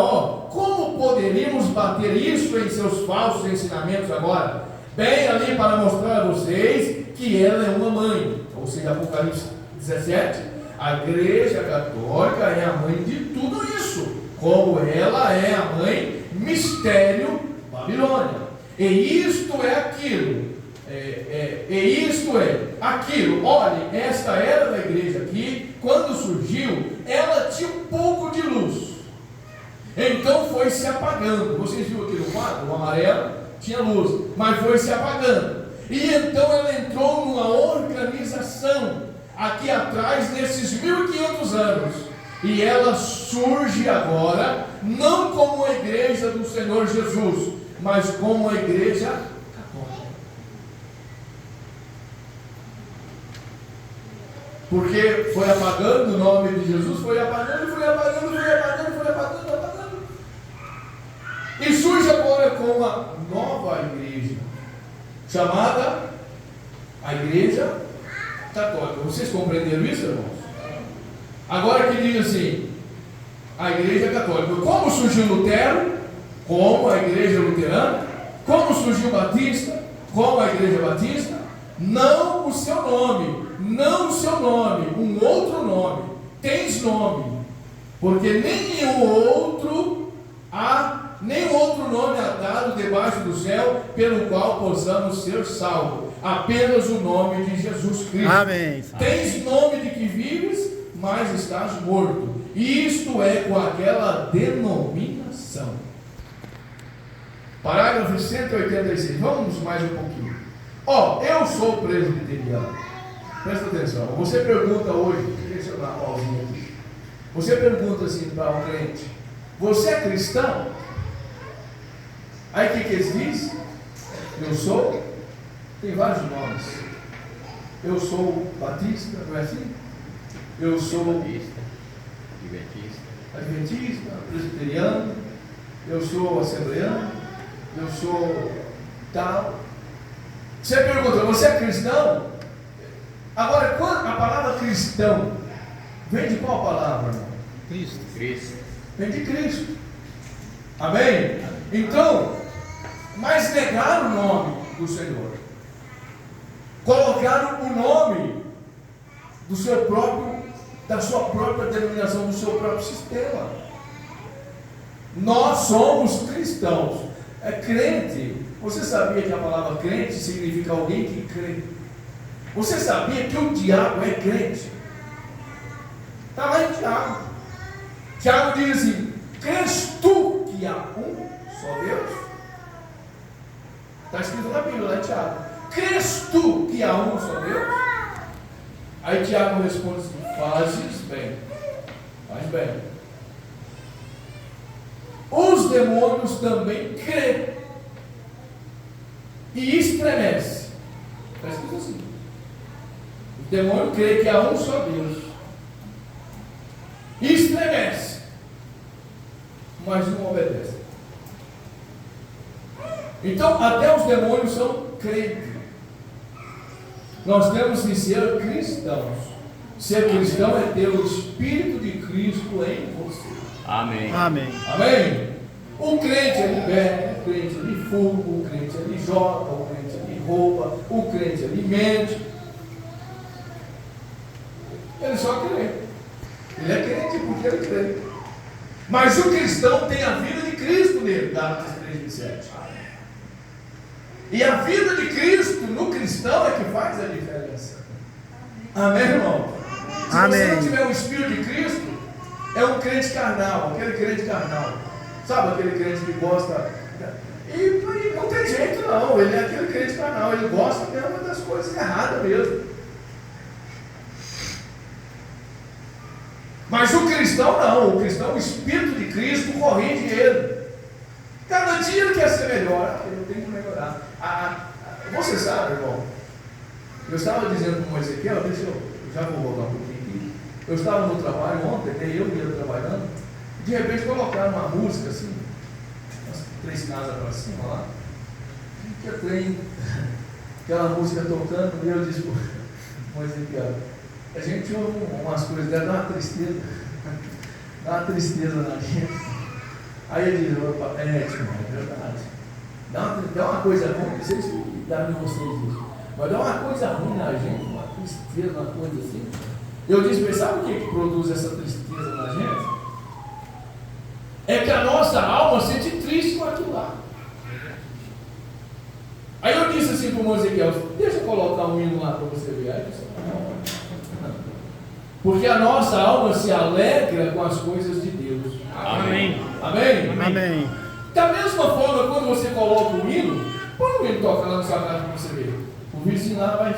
como poderíamos bater isso em seus falsos ensinamentos agora? Bem, ali para mostrar a vocês que ela é uma mãe, ou seja, Apocalipse 17, a igreja católica é a mãe de tudo isso, como ela é a mãe, mistério, Babilônia. E isto é aquilo. Aquilo. Olhe, esta era da igreja aqui, quando surgiu, ela tinha um pouco de luz. Então foi se apagando. Vocês viram aqui no quadro? O amarelo tinha luz, mas foi se apagando. E então ela entrou numa organização aqui atrás, nesses 1500 anos. E ela surge agora, não como a igreja do Senhor Jesus, mas como a igreja católica. Porque foi apagando o nome de Jesus, foi apagando, foi apagando, foi apagando, foi apagando, apagando. E surge agora com uma nova igreja, chamada a Igreja Católica. Vocês compreenderam isso, irmãos? Agora que diz assim, a Igreja Católica. Como surgiu Lutero? Como a Igreja Luterana? Como surgiu Batista? Como a Igreja Batista? Não o seu nome, não o seu nome, um outro nome. Tens nome, porque nenhum outro nome há dado debaixo do céu pelo qual possamos ser salvos. Apenas o nome de Jesus Cristo. Amém. Tens nome de que vives, mas estás morto. Isto é com aquela denominação. Parágrafo 186. Vamos mais um pouquinho. Eu sou presbiteriano. Presta atenção. Você pergunta hoje, deixa eu dar uma pausinha aqui. Você pergunta assim para um crente: você é cristão? Aí o que eles dizem? Eu sou. Tem vários nomes. Eu sou batista, não é assim? Eu sou adventista, presbiteriano, eu sou assembleano, eu sou tal. Você pergunta: você é cristão? Agora, quando a palavra cristão vem de qual palavra, irmão? Cristo. Vem de Cristo. Amém? Então, mas negaram o nome do Senhor. Colocaram o nome do seu próprio, da sua própria denominação, do seu próprio sistema. Nós somos cristãos. É crente. Você sabia que a palavra crente significa alguém que crê? Você sabia que o diabo é crente? Está lá em Tiago. Tiago diz assim: crês tu que há um só Deus? Está escrito na Bíblia, lá em Tiago. Crês tu que há um só Deus? Aí Tiago responde assim: fazes bem. Faz bem. Os demônios também creem e estremecem. Está escrito assim: o demônio crê que há um só Deus e estremece, mas não obedece. Então, até os demônios são crentes. Nós temos que ser cristãos. Ser cristão é ter o Espírito de Cristo em você. Amém. Amém. Amém? O crente ele bebe, o crente ele fuma, o crente ele joga, o crente ele rouba, o crente ele mente. Ele só crê. Ele é crente porque ele crê. Mas o cristão tem a vida de Cristo nele, Gálatas 3:27. E a vida de Cristo no cristão é que faz a diferença. Amém, irmão? Se Amém. você não tiver o Espírito de Cristo, é um crente carnal, aquele crente carnal. Sabe aquele crente que gosta? E não tem jeito não, ele é aquele crente carnal, ele gosta mesmo das coisas erradas mesmo. Mas o cristão não, o cristão, o Espírito de Cristo corrige ele. Cada dia ele quer ser melhor, eu tenho que melhorar. Você sabe, irmão, eu estava dizendo para o Ezequiel, eu já vou voltar um pouquinho aqui. Eu estava no trabalho ontem, eu ia trabalhando, e de repente colocaram uma música assim, umas 3 casas para cima lá, que eu tenho aquela música tocando, e eu disse para o Ezequiel: a gente ouve umas coisas dela, dá uma tristeza na gente. Aí ele diz: é verdade. Dá uma coisa ruim, não sei se dá em vocês isso, mas dá uma coisa ruim na gente, uma tristeza, uma coisa assim. Eu disse: mas sabe o que produz essa tristeza na gente? É que a nossa alma sente triste com aquilo lá. Aí eu disse assim para o Ezequiel: deixa eu colocar um hino lá para você ver. Aí você não. Porque a nossa alma se alegra com as coisas de Deus. Amém. Amém? Amém. Da mesma forma, quando você coloca o hino, põe o hino toca lá na sua casa para você ver. O vizinho lá vai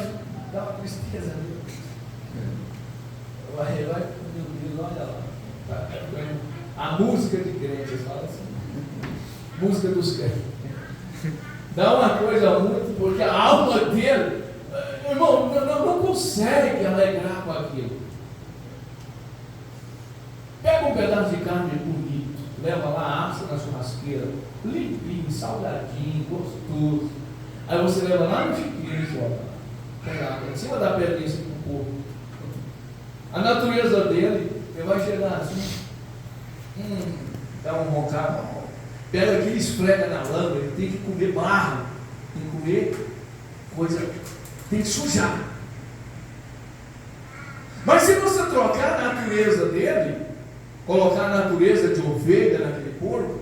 dar uma tristeza. Vai, meu Deus, olha lá. A música de crentes, fala assim. Música dos crentes. Dá uma coisa muito, porque a alma dele, irmão, não consegue alegrar com aquilo. Pega um pedaço de carne bonito, leva lá, assa na churrasqueira, limpinho, salgadinho, gostoso. Aí você leva lá no chiquinho e joga. Pega lá, em cima da pedrinha assim com o corpo. A natureza dele, ele vai chegar assim, dá um roncado, pega aquilo e esfrega na lama, ele tem que comer barro, tem que comer coisa, tem que sujar. Mas se você trocar a natureza dele, colocar a natureza de ovelha naquele porco,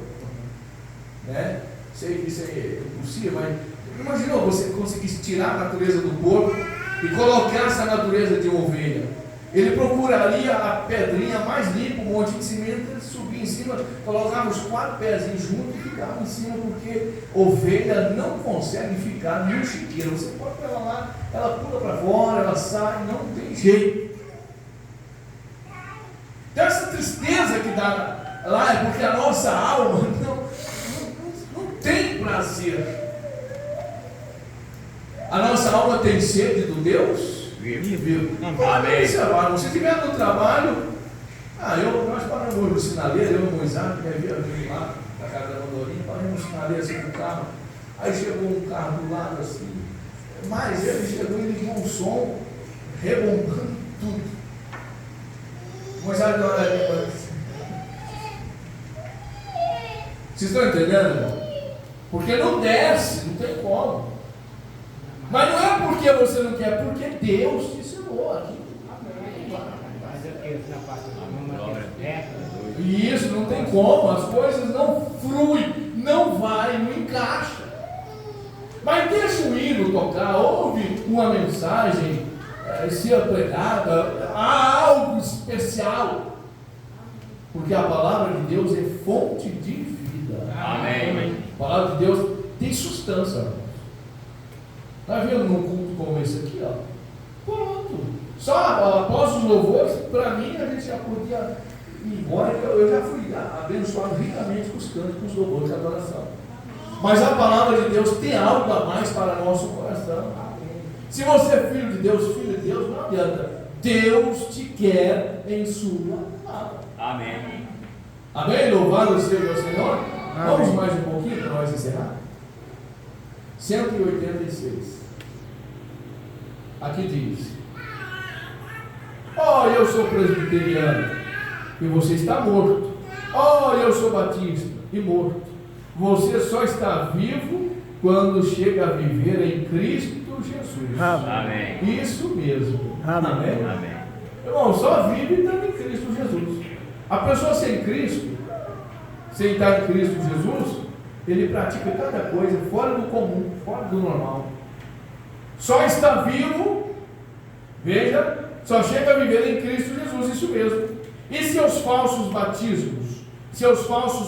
né? Sei que isso é impossível, mas imagina você conseguisse tirar a natureza do porco e colocar essa natureza de ovelha. Ele procuraria a pedrinha mais limpa, um monte de cimento, ele subia em cima, colocava os 4 pezinhos juntos e ficava em cima, porque ovelha não consegue ficar no chiqueiro. Você pode pegar lá, ela pula para fora, ela sai, não tem jeito. Então essa tristeza que dá lá é porque a nossa alma não tem prazer. A nossa alma tem sede do Deus vivo. Amém. Se você estiver no trabalho, nós paramos no sinaleiro, eu e o Moisés, que havia vindo lá da casa da Mandorinha, paramos no sinaleiro assim com o carro. Aí chegou um carro do lado assim, mas ele chegou e ligou um som, rebombando tudo. Moisés deu uma olhadinha para isso. Vocês estão entendendo, irmão? Porque não desce, não tem como. Mas não é porque você não quer, é porque Deus te ensinou aqui. E isso não tem como, as coisas não fluem, não vai, não encaixa. Mas deixa o hino tocar, ouve uma mensagem ser pregada, há algo especial. Porque a palavra de Deus é fonte de vida. Amém. A palavra de Deus tem substância. Está vendo num culto como esse aqui, ó? Pronto. Só após os louvores, para mim, a gente já podia ir embora. Eu já fui abençoado ricamente com os cantos, com os louvores de adoração. Mas a palavra de Deus tem algo a mais para nosso coração. Se você é filho de Deus, não adianta. Deus te quer em sua palavra. Amém. Amém? Louvado seja o Senhor. Amém. Vamos mais um pouquinho para nós encerrar. 186. Aqui diz: eu sou presbiteriano e você está morto. Eu sou batista e morto. Você só está vivo quando chega a viver em Cristo Jesus. Amém. Isso mesmo. Amém. Amém. Irmão, só vive estando em Cristo Jesus. A pessoa sem Cristo, sem estar em Cristo Jesus, ele pratica tanta coisa fora do comum, fora do normal. Só está vivo, veja, só chega a viver em Cristo Jesus, isso mesmo. E seus falsos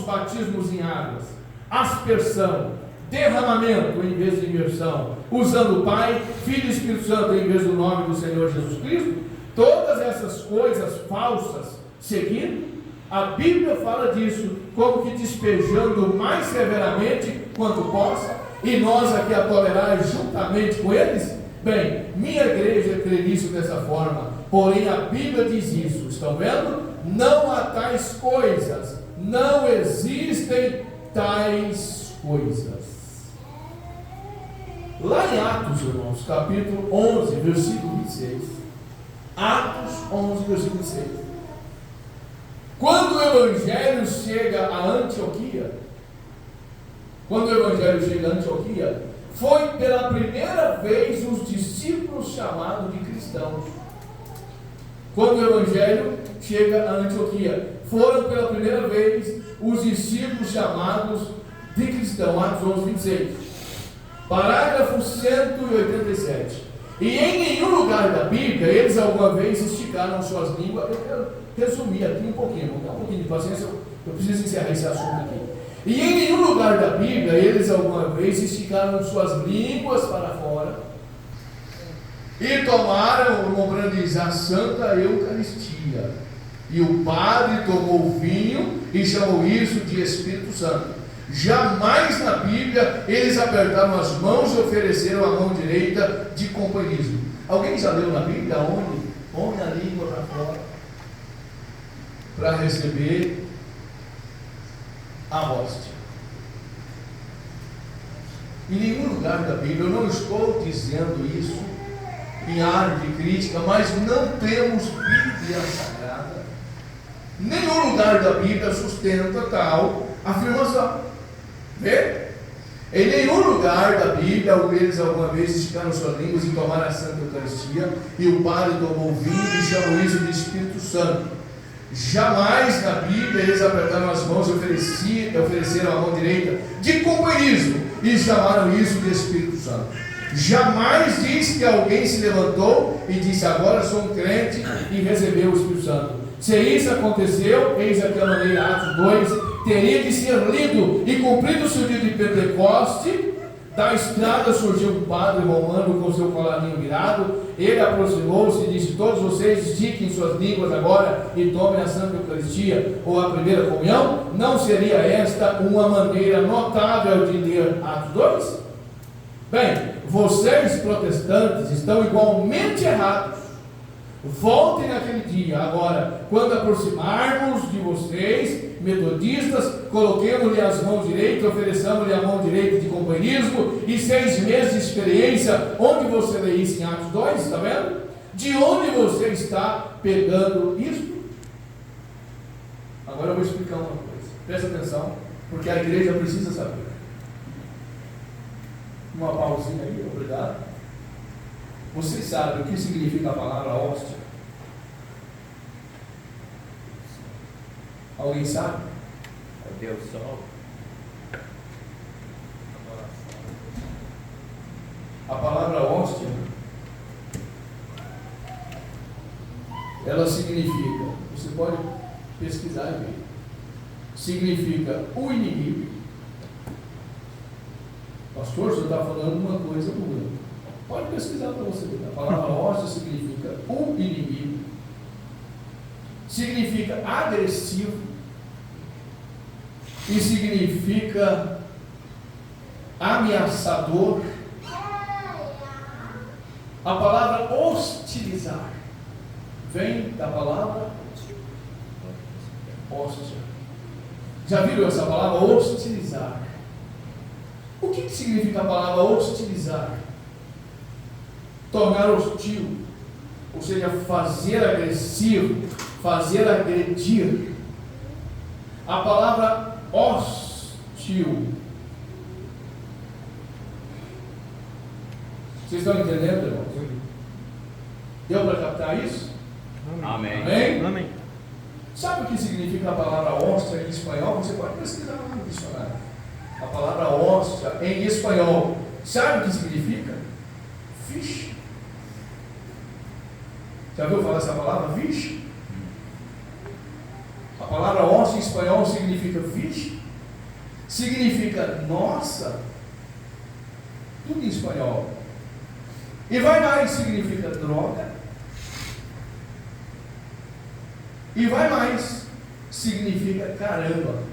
batismos em águas, aspersão, derramamento em vez de imersão, usando o Pai, Filho e Espírito Santo em vez do nome do Senhor Jesus Cristo, todas essas coisas falsas seguindo, a Bíblia fala disso, como que despejando mais severamente quanto possa, e nós aqui a tolerar juntamente com eles. Bem, minha igreja crê nisso dessa forma, porém a Bíblia diz isso, estão vendo? Não há tais coisas, não existem tais coisas. Lá em Atos, irmãos, capítulo 11, versículo 26. Atos 11, versículo 26. Quando o Evangelho chega a Antioquia, foi pela primeira vez os discípulos chamados de cristãos. Quando o Evangelho chega a Antioquia, foram pela primeira vez os discípulos chamados de cristãos. Atos 11, 26. Parágrafo 187. E em nenhum lugar da Bíblia eles alguma vez esticaram suas línguas. Eu quero resumir aqui um pouquinho, vou dar um pouquinho de paciência, eu preciso encerrar esse assunto aqui. E em nenhum lugar da Bíblia eles alguma vez esticaram suas línguas para fora e tomaram, vamos dizer, a Santa Eucaristia. E o padre tomou o vinho e chamou isso de Espírito Santo. Jamais na Bíblia eles apertaram as mãos e ofereceram a mão direita de companheirismo. Alguém já leu na Bíblia onde? Põe a língua para fora para receber a hóstia. Em nenhum lugar da Bíblia, eu não estou dizendo isso em área de crítica, mas não temos Bíblia Sagrada. Nenhum lugar da Bíblia sustenta tal afirmação. Vê? Em nenhum lugar da Bíblia, eles alguma vez esticaram suas línguas e tomaram a Santa Eucaristia, e o padre tomou vinho e chamou isso de Espírito Santo. Jamais na Bíblia eles apertaram as mãos e ofereceram a mão direita de companheirismo e chamaram isso de Espírito Santo. Jamais diz que alguém se levantou e disse: agora sou um crente, e recebeu o Espírito Santo. Se isso aconteceu, eis aqui a maneira, Atos 2, teria de ser lido e cumprido-se o dia de Pentecoste. Da estrada surgiu um padre romano com seu colarinho virado. Ele aproximou-se e disse: todos vocês estiquem suas línguas agora e tomem a Santa Eucaristia ou a primeira comunhão. Não seria esta uma maneira notável de ler Atos 2? Bem, vocês protestantes estão igualmente errados. Voltem naquele dia. Agora, quando aproximarmos de vocês, metodistas, coloquemos-lhe as mãos direitas, ofereçamos-lhe a mão direita de companheirismo e 6 meses de experiência. Onde você lê isso em Atos 2, está vendo? De onde você está pegando isso? Agora eu vou explicar uma coisa. Presta atenção, porque a igreja precisa saber. Uma pausinha aí, obrigado. Vocês sabem o que significa a palavra hóstia? Alguém sabe? Deus Sol. A palavra hóstia, ela significa, você pode pesquisar e ver, significa o inimigo. Pastor, você está falando uma coisa boa. Pode pesquisar para você ver. A palavra hóstia significa o inimigo, significa agressivo e significa ameaçador. A palavra hostilizar vem da palavra hóstia. Já viram essa palavra hostilizar? O que significa a palavra hostilizar? Tornar hostil, ou seja, fazer agressivo, fazer agredir. A palavra hostil. Vocês estão entendendo, irmãos? Deu para captar isso? Amém. Amém? Amém. Sabe o que significa a palavra hóstia em espanhol? Você pode pesquisar lá no dicionário. A palavra hóstia em espanhol. Sabe o que significa? Fish. Já ouviu falar essa palavra? Fish? A palavra hóstia em espanhol significa fish. Significa nossa. Tudo em espanhol. E vai mais, significa droga. E vai mais, significa caramba.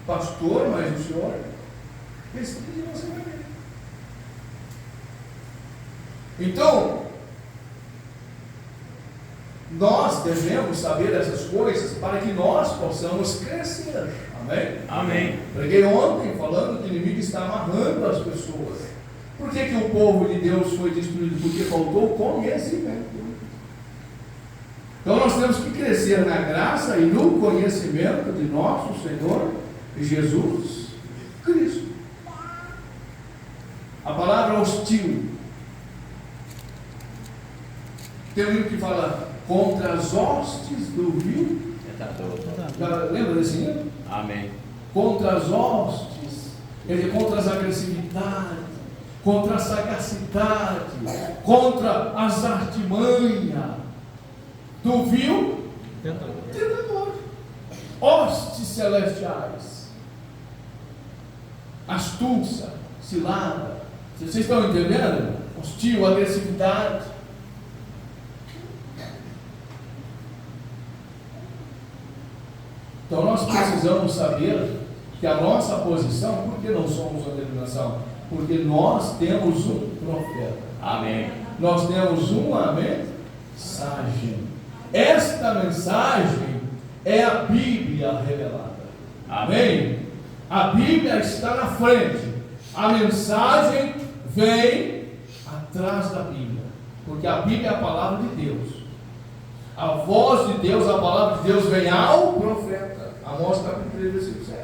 Pastor, mas o senhor, pesquisa e você vai ver. Então, nós devemos saber dessas coisas para que nós possamos crescer. Amém? Amém. Preguei ontem falando que o inimigo está amarrando as pessoas. Por que o povo de Deus foi destruído? Porque faltou conhecimento. Então nós temos que crescer na graça e no conhecimento de nosso Senhor Jesus Cristo. A palavra hostil. Tem um livro que fala contra as hostes do vil. Lembra desse livro? Amém. Contra as hostes, quer dizer, contra as agressividades, contra a sagacidade, contra as artimanhas do vil tentador. Hostes celestiais, astúcia, cilada. Vocês estão entendendo? Hostil, agressividade. Então nós precisamos saber que a nossa posição, por que não somos uma denominação? Porque nós temos um profeta. Amém. Nós temos uma mensagem. Esta mensagem é a Bíblia revelada. Amém? A Bíblia está na frente. A mensagem vem atrás da Bíblia. Porque a Bíblia é a palavra de Deus. A voz de Deus, a palavra de Deus vem ao profeta. Amós capítulo 3, versículo 7.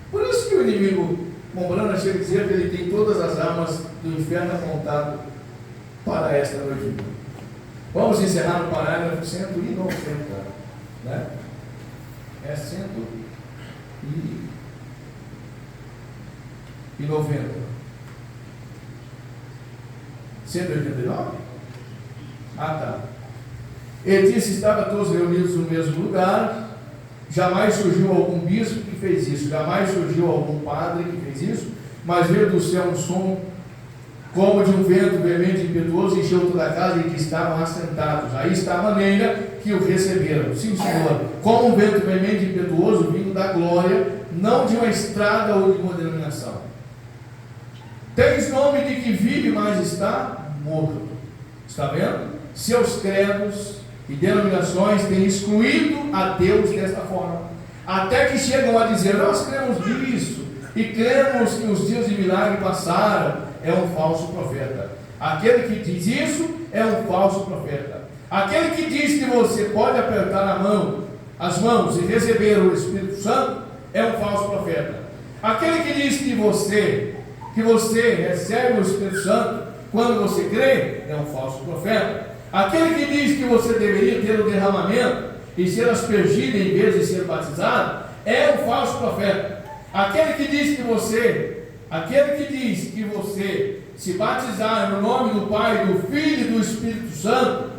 Por isso que o inimigo, Mombrana, chega a dizer que ele tem todas as armas do inferno apontado para esta noite. Vamos encerrar no parágrafo 190, né? É 190. 189? Ah, tá. Ele disse: estava todos reunidos no mesmo lugar. Jamais surgiu algum bispo que fez isso, jamais surgiu algum padre que fez isso, mas veio do céu um som como de um vento veemente e impetuoso, encheu toda a casa em que estavam assentados. Aí está a maneira que o receberam. Sim, Senhor, como um vento veemente e impetuoso vindo da glória, não de uma estrada ou de uma denominação. Tens nome de que vive, mas está morto. Está vendo? Seus credos e denominações têm excluído a Deus desta forma, até que chegam a dizer: nós cremos nisso e cremos que os dias de milagre passaram. É um falso profeta. Aquele que diz isso é um falso profeta. Aquele que diz que você pode apertar as mãos e receber o Espírito Santo é um falso profeta. Aquele que diz que você recebe o Espírito Santo quando você crê é um falso profeta. Aquele que diz que você deveria ter o derramamento e ser aspergido em vez de ser batizado é um falso profeta. Aquele que diz que você se batizar no nome do Pai, do Filho e do Espírito Santo,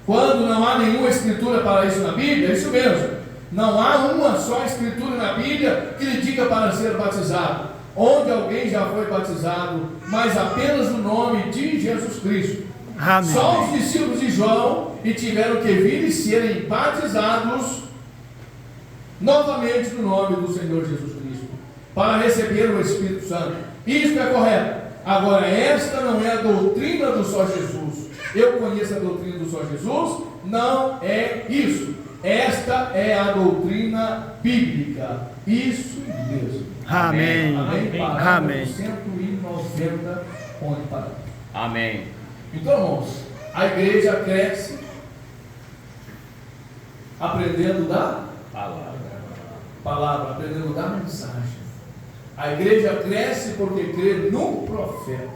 quando não há nenhuma escritura para isso na Bíblia, é isso mesmo. Não há uma só escritura na Bíblia que lhe diga para ser batizado. Onde alguém já foi batizado, mas apenas no nome de Jesus Cristo. Amém. Só os discípulos de João e tiveram que vir e serem batizados novamente no nome do Senhor Jesus Cristo, para receber o Espírito Santo. Isso é correto. Agora, esta não é a doutrina do só Jesus. Eu conheço a doutrina do só Jesus? Não é isso. Esta é a doutrina bíblica. Isso mesmo. Amém. Amém. Amém. 190, onde paramos. Amém. Então, irmãos, a igreja cresce aprendendo da palavra, aprendendo da mensagem. A igreja cresce porque crê no profeta.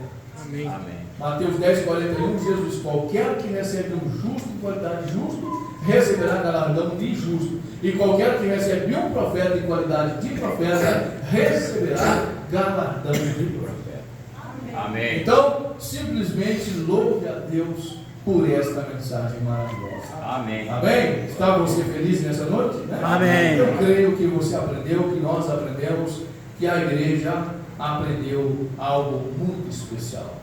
Amém. Amém. Mateus 10, 41, Jesus diz: qualquer que recebe um justo em qualidade de justo, receberá galardão de justo. E qualquer que recebe um profeta em qualidade de profeta, receberá galardão de profeta. Amém. Então, simplesmente louve a Deus por esta mensagem maravilhosa. Amém. Amém? Está você feliz nessa noite? Né? Amém. Eu creio que você aprendeu, que nós aprendemos, que a igreja aprendeu algo muito especial.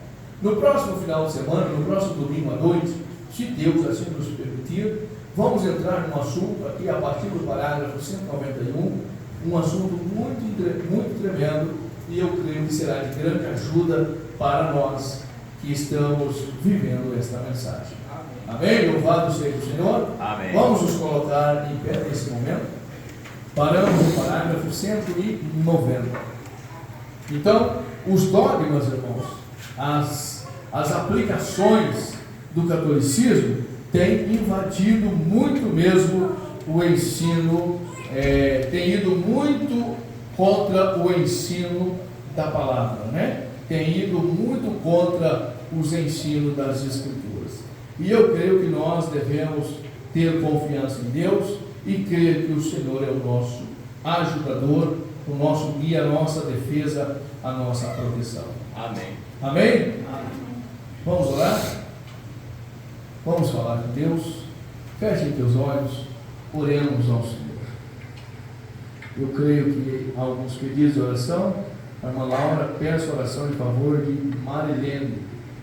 No próximo final de semana, no próximo domingo à noite, se Deus assim nos permitir, vamos entrar num assunto aqui a partir do parágrafo 191, um assunto muito tremendo, e eu creio que será de grande ajuda para nós que estamos vivendo esta mensagem. Amém? Louvado seja o Senhor. Amém. Vamos nos colocar em pé nesse momento. Paramos no parágrafo 190. Então, os dogmas, irmãos, as aplicações do catolicismo têm invadido muito mesmo o ensino, tem ido muito contra o ensino da palavra, né? Tem ido muito contra os ensinos das Escrituras. E eu creio que nós devemos ter confiança em Deus e crer que o Senhor é o nosso ajudador, o nosso guia, a nossa defesa, a nossa proteção. Amém. Amém? Amém. Vamos orar? Vamos falar com Deus. Feche teus olhos, oremos ao Senhor. Eu creio que há alguns pedidos de oração. A irmã Laura, peço oração em favor de Marilene.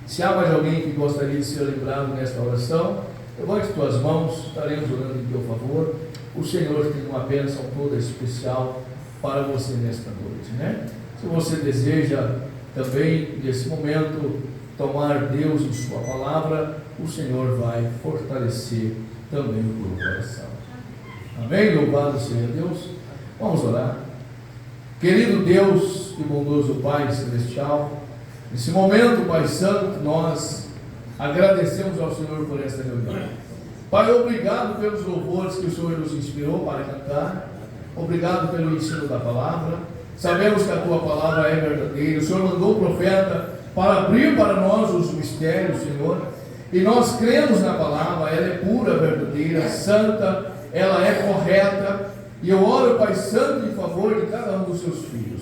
Se há mais alguém que gostaria de ser lembrado nesta oração, levante tuas mãos, estaremos orando em teu favor. o Senhor tem uma bênção toda especial para você nesta noite, né? Se você deseja também, nesse momento, tomar Deus em sua palavra, o Senhor vai fortalecer também o teu coração. Amém? Louvado seja Deus. Vamos orar. Querido Deus e bondoso Pai Celestial, nesse momento, Pai Santo, nós agradecemos ao Senhor por esta reunião. Pai, obrigado pelos louvores que o Senhor nos inspirou para cantar. Obrigado pelo ensino da palavra. Sabemos que a Tua palavra é verdadeira. O Senhor mandou o profeta para abrir para nós os mistérios, Senhor. E nós cremos na palavra. Ela é pura, verdadeira, santa. Ela é correta. E eu oro, Pai Santo, em favor de cada um dos Seus filhos.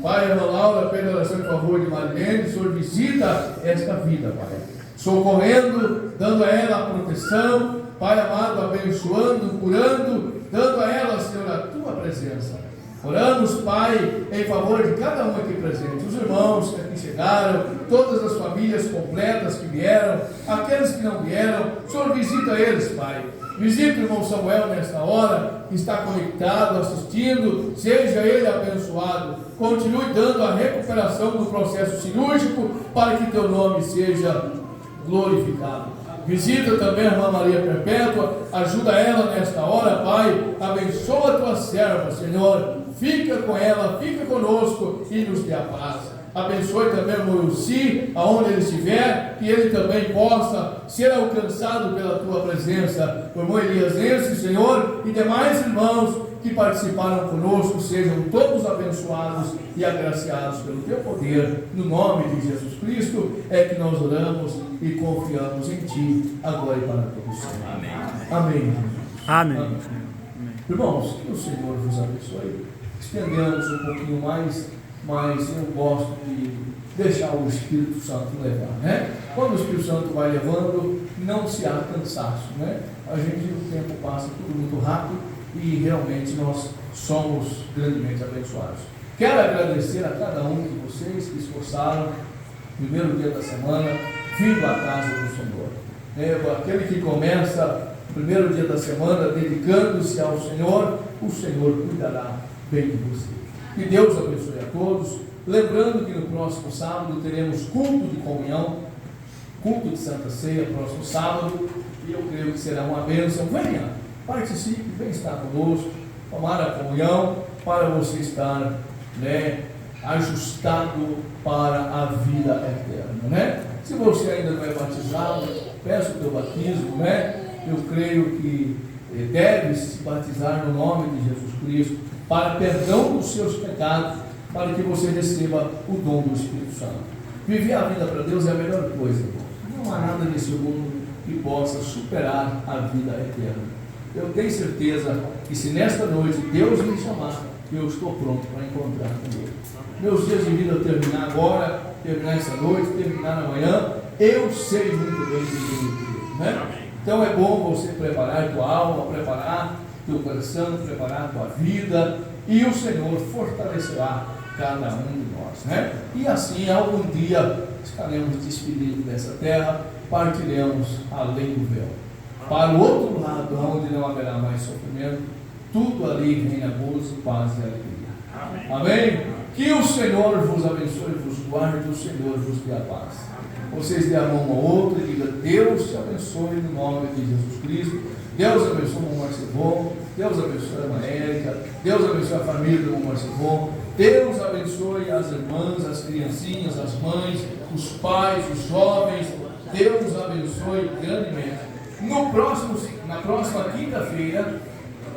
Pai, Ana Laura, pede oração em favor de Marilene. O Senhor visita esta vida, Pai. Socorrendo, dando a ela a proteção, Pai amado, abençoando, curando, dando a ela, Senhor, a Tua presença. Oramos, Pai, em favor de cada um aqui presente, os irmãos que aqui chegaram, todas as famílias completas que vieram, aqueles que não vieram, o Senhor visita eles, Pai. Visita o irmão Samuel nesta hora, que está conectado, assistindo, seja ele abençoado. Continue dando a recuperação do processo cirúrgico, para que Teu nome seja glorificado. Visita também a irmã Maria Perpétua, ajuda ela nesta hora, Pai, abençoa a Tua serva, Senhor, fica com ela, fica conosco e nos dê a paz. Abençoe também o irmão Luci, aonde ele estiver, que ele também possa ser alcançado pela Tua presença. O irmão Eliasense, Senhor, e demais irmãos que participaram conosco, sejam todos abençoados e agraciados pelo Teu poder. No nome de Jesus Cristo é que nós oramos e confiamos em Ti, agora e para todos sempre. Amém. Amém. Amém. Amém. Irmãos, que o Senhor vos abençoe. Estendemos um pouquinho mais, mas eu gosto de deixar o Espírito Santo levar, né? Quando o Espírito Santo vai levando, não se há cansaço, né? A gente, o tempo passa tudo muito rápido e realmente nós somos grandemente abençoados. Quero agradecer a cada um de vocês que esforçaram, primeiro dia da semana, vindo à casa do Senhor. Aquele que começa o primeiro dia da semana dedicando-se ao Senhor, o Senhor cuidará bem de você. Que Deus abençoe a todos. Lembrando que no próximo sábado teremos culto de comunhão, culto de Santa Ceia, próximo sábado, e eu creio que será uma bênção. Venha, participe, venha estar conosco, tomar a comunhão, para você estar, né, ajustado para a vida eterna, né? Se você ainda não é batizado, peça o teu batismo, né? Eu creio que deve se batizar no nome de Jesus Cristo, para perdão dos seus pecados, para que você receba o dom do Espírito Santo. Viver a vida para Deus é a melhor coisa. Não há nada nesse mundo que possa superar a vida eterna. Eu tenho certeza que se nesta noite Deus me chamar, eu estou pronto para encontrar com Ele. Meus dias de vida terminar agora, terminar essa noite, terminar amanhã, eu sei muito bem de Deus, né? Então é bom você preparar a tua alma, preparar teu coração, preparar a tua vida, e o Senhor fortalecerá cada um de nós, né? E assim, algum dia, estaremos despedidos dessa terra, partiremos além do véu, para o outro lado, onde não haverá mais sofrimento, tudo ali reina gozo, paz e alegria. Amém? Que o Senhor vos abençoe, vos guarde, o Senhor vos dê a paz. Vocês dê a mão um ao outro e diga: Deus te abençoe no nome de Jesus Cristo. Deus abençoe o irmão Marcevon, Deus abençoe a irmã Érica, Deus abençoe a família do irmão Marcevon, Deus abençoe as irmãs, as criancinhas, as mães, os pais, os jovens. Deus abençoe grandemente. Na próxima quinta-feira,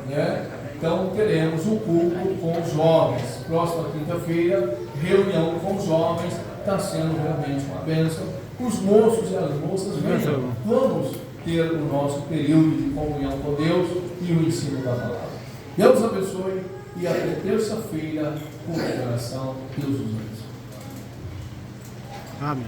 né, então teremos um culto com os jovens. Próxima quinta-feira, reunião com os jovens. Está sendo realmente uma bênção. Os moços e as moças, venham. Vamos ter o nosso período de comunhão com Deus e o ensino da palavra. Deus abençoe e até terça-feira, com oração, Deus os abençoe. Amém.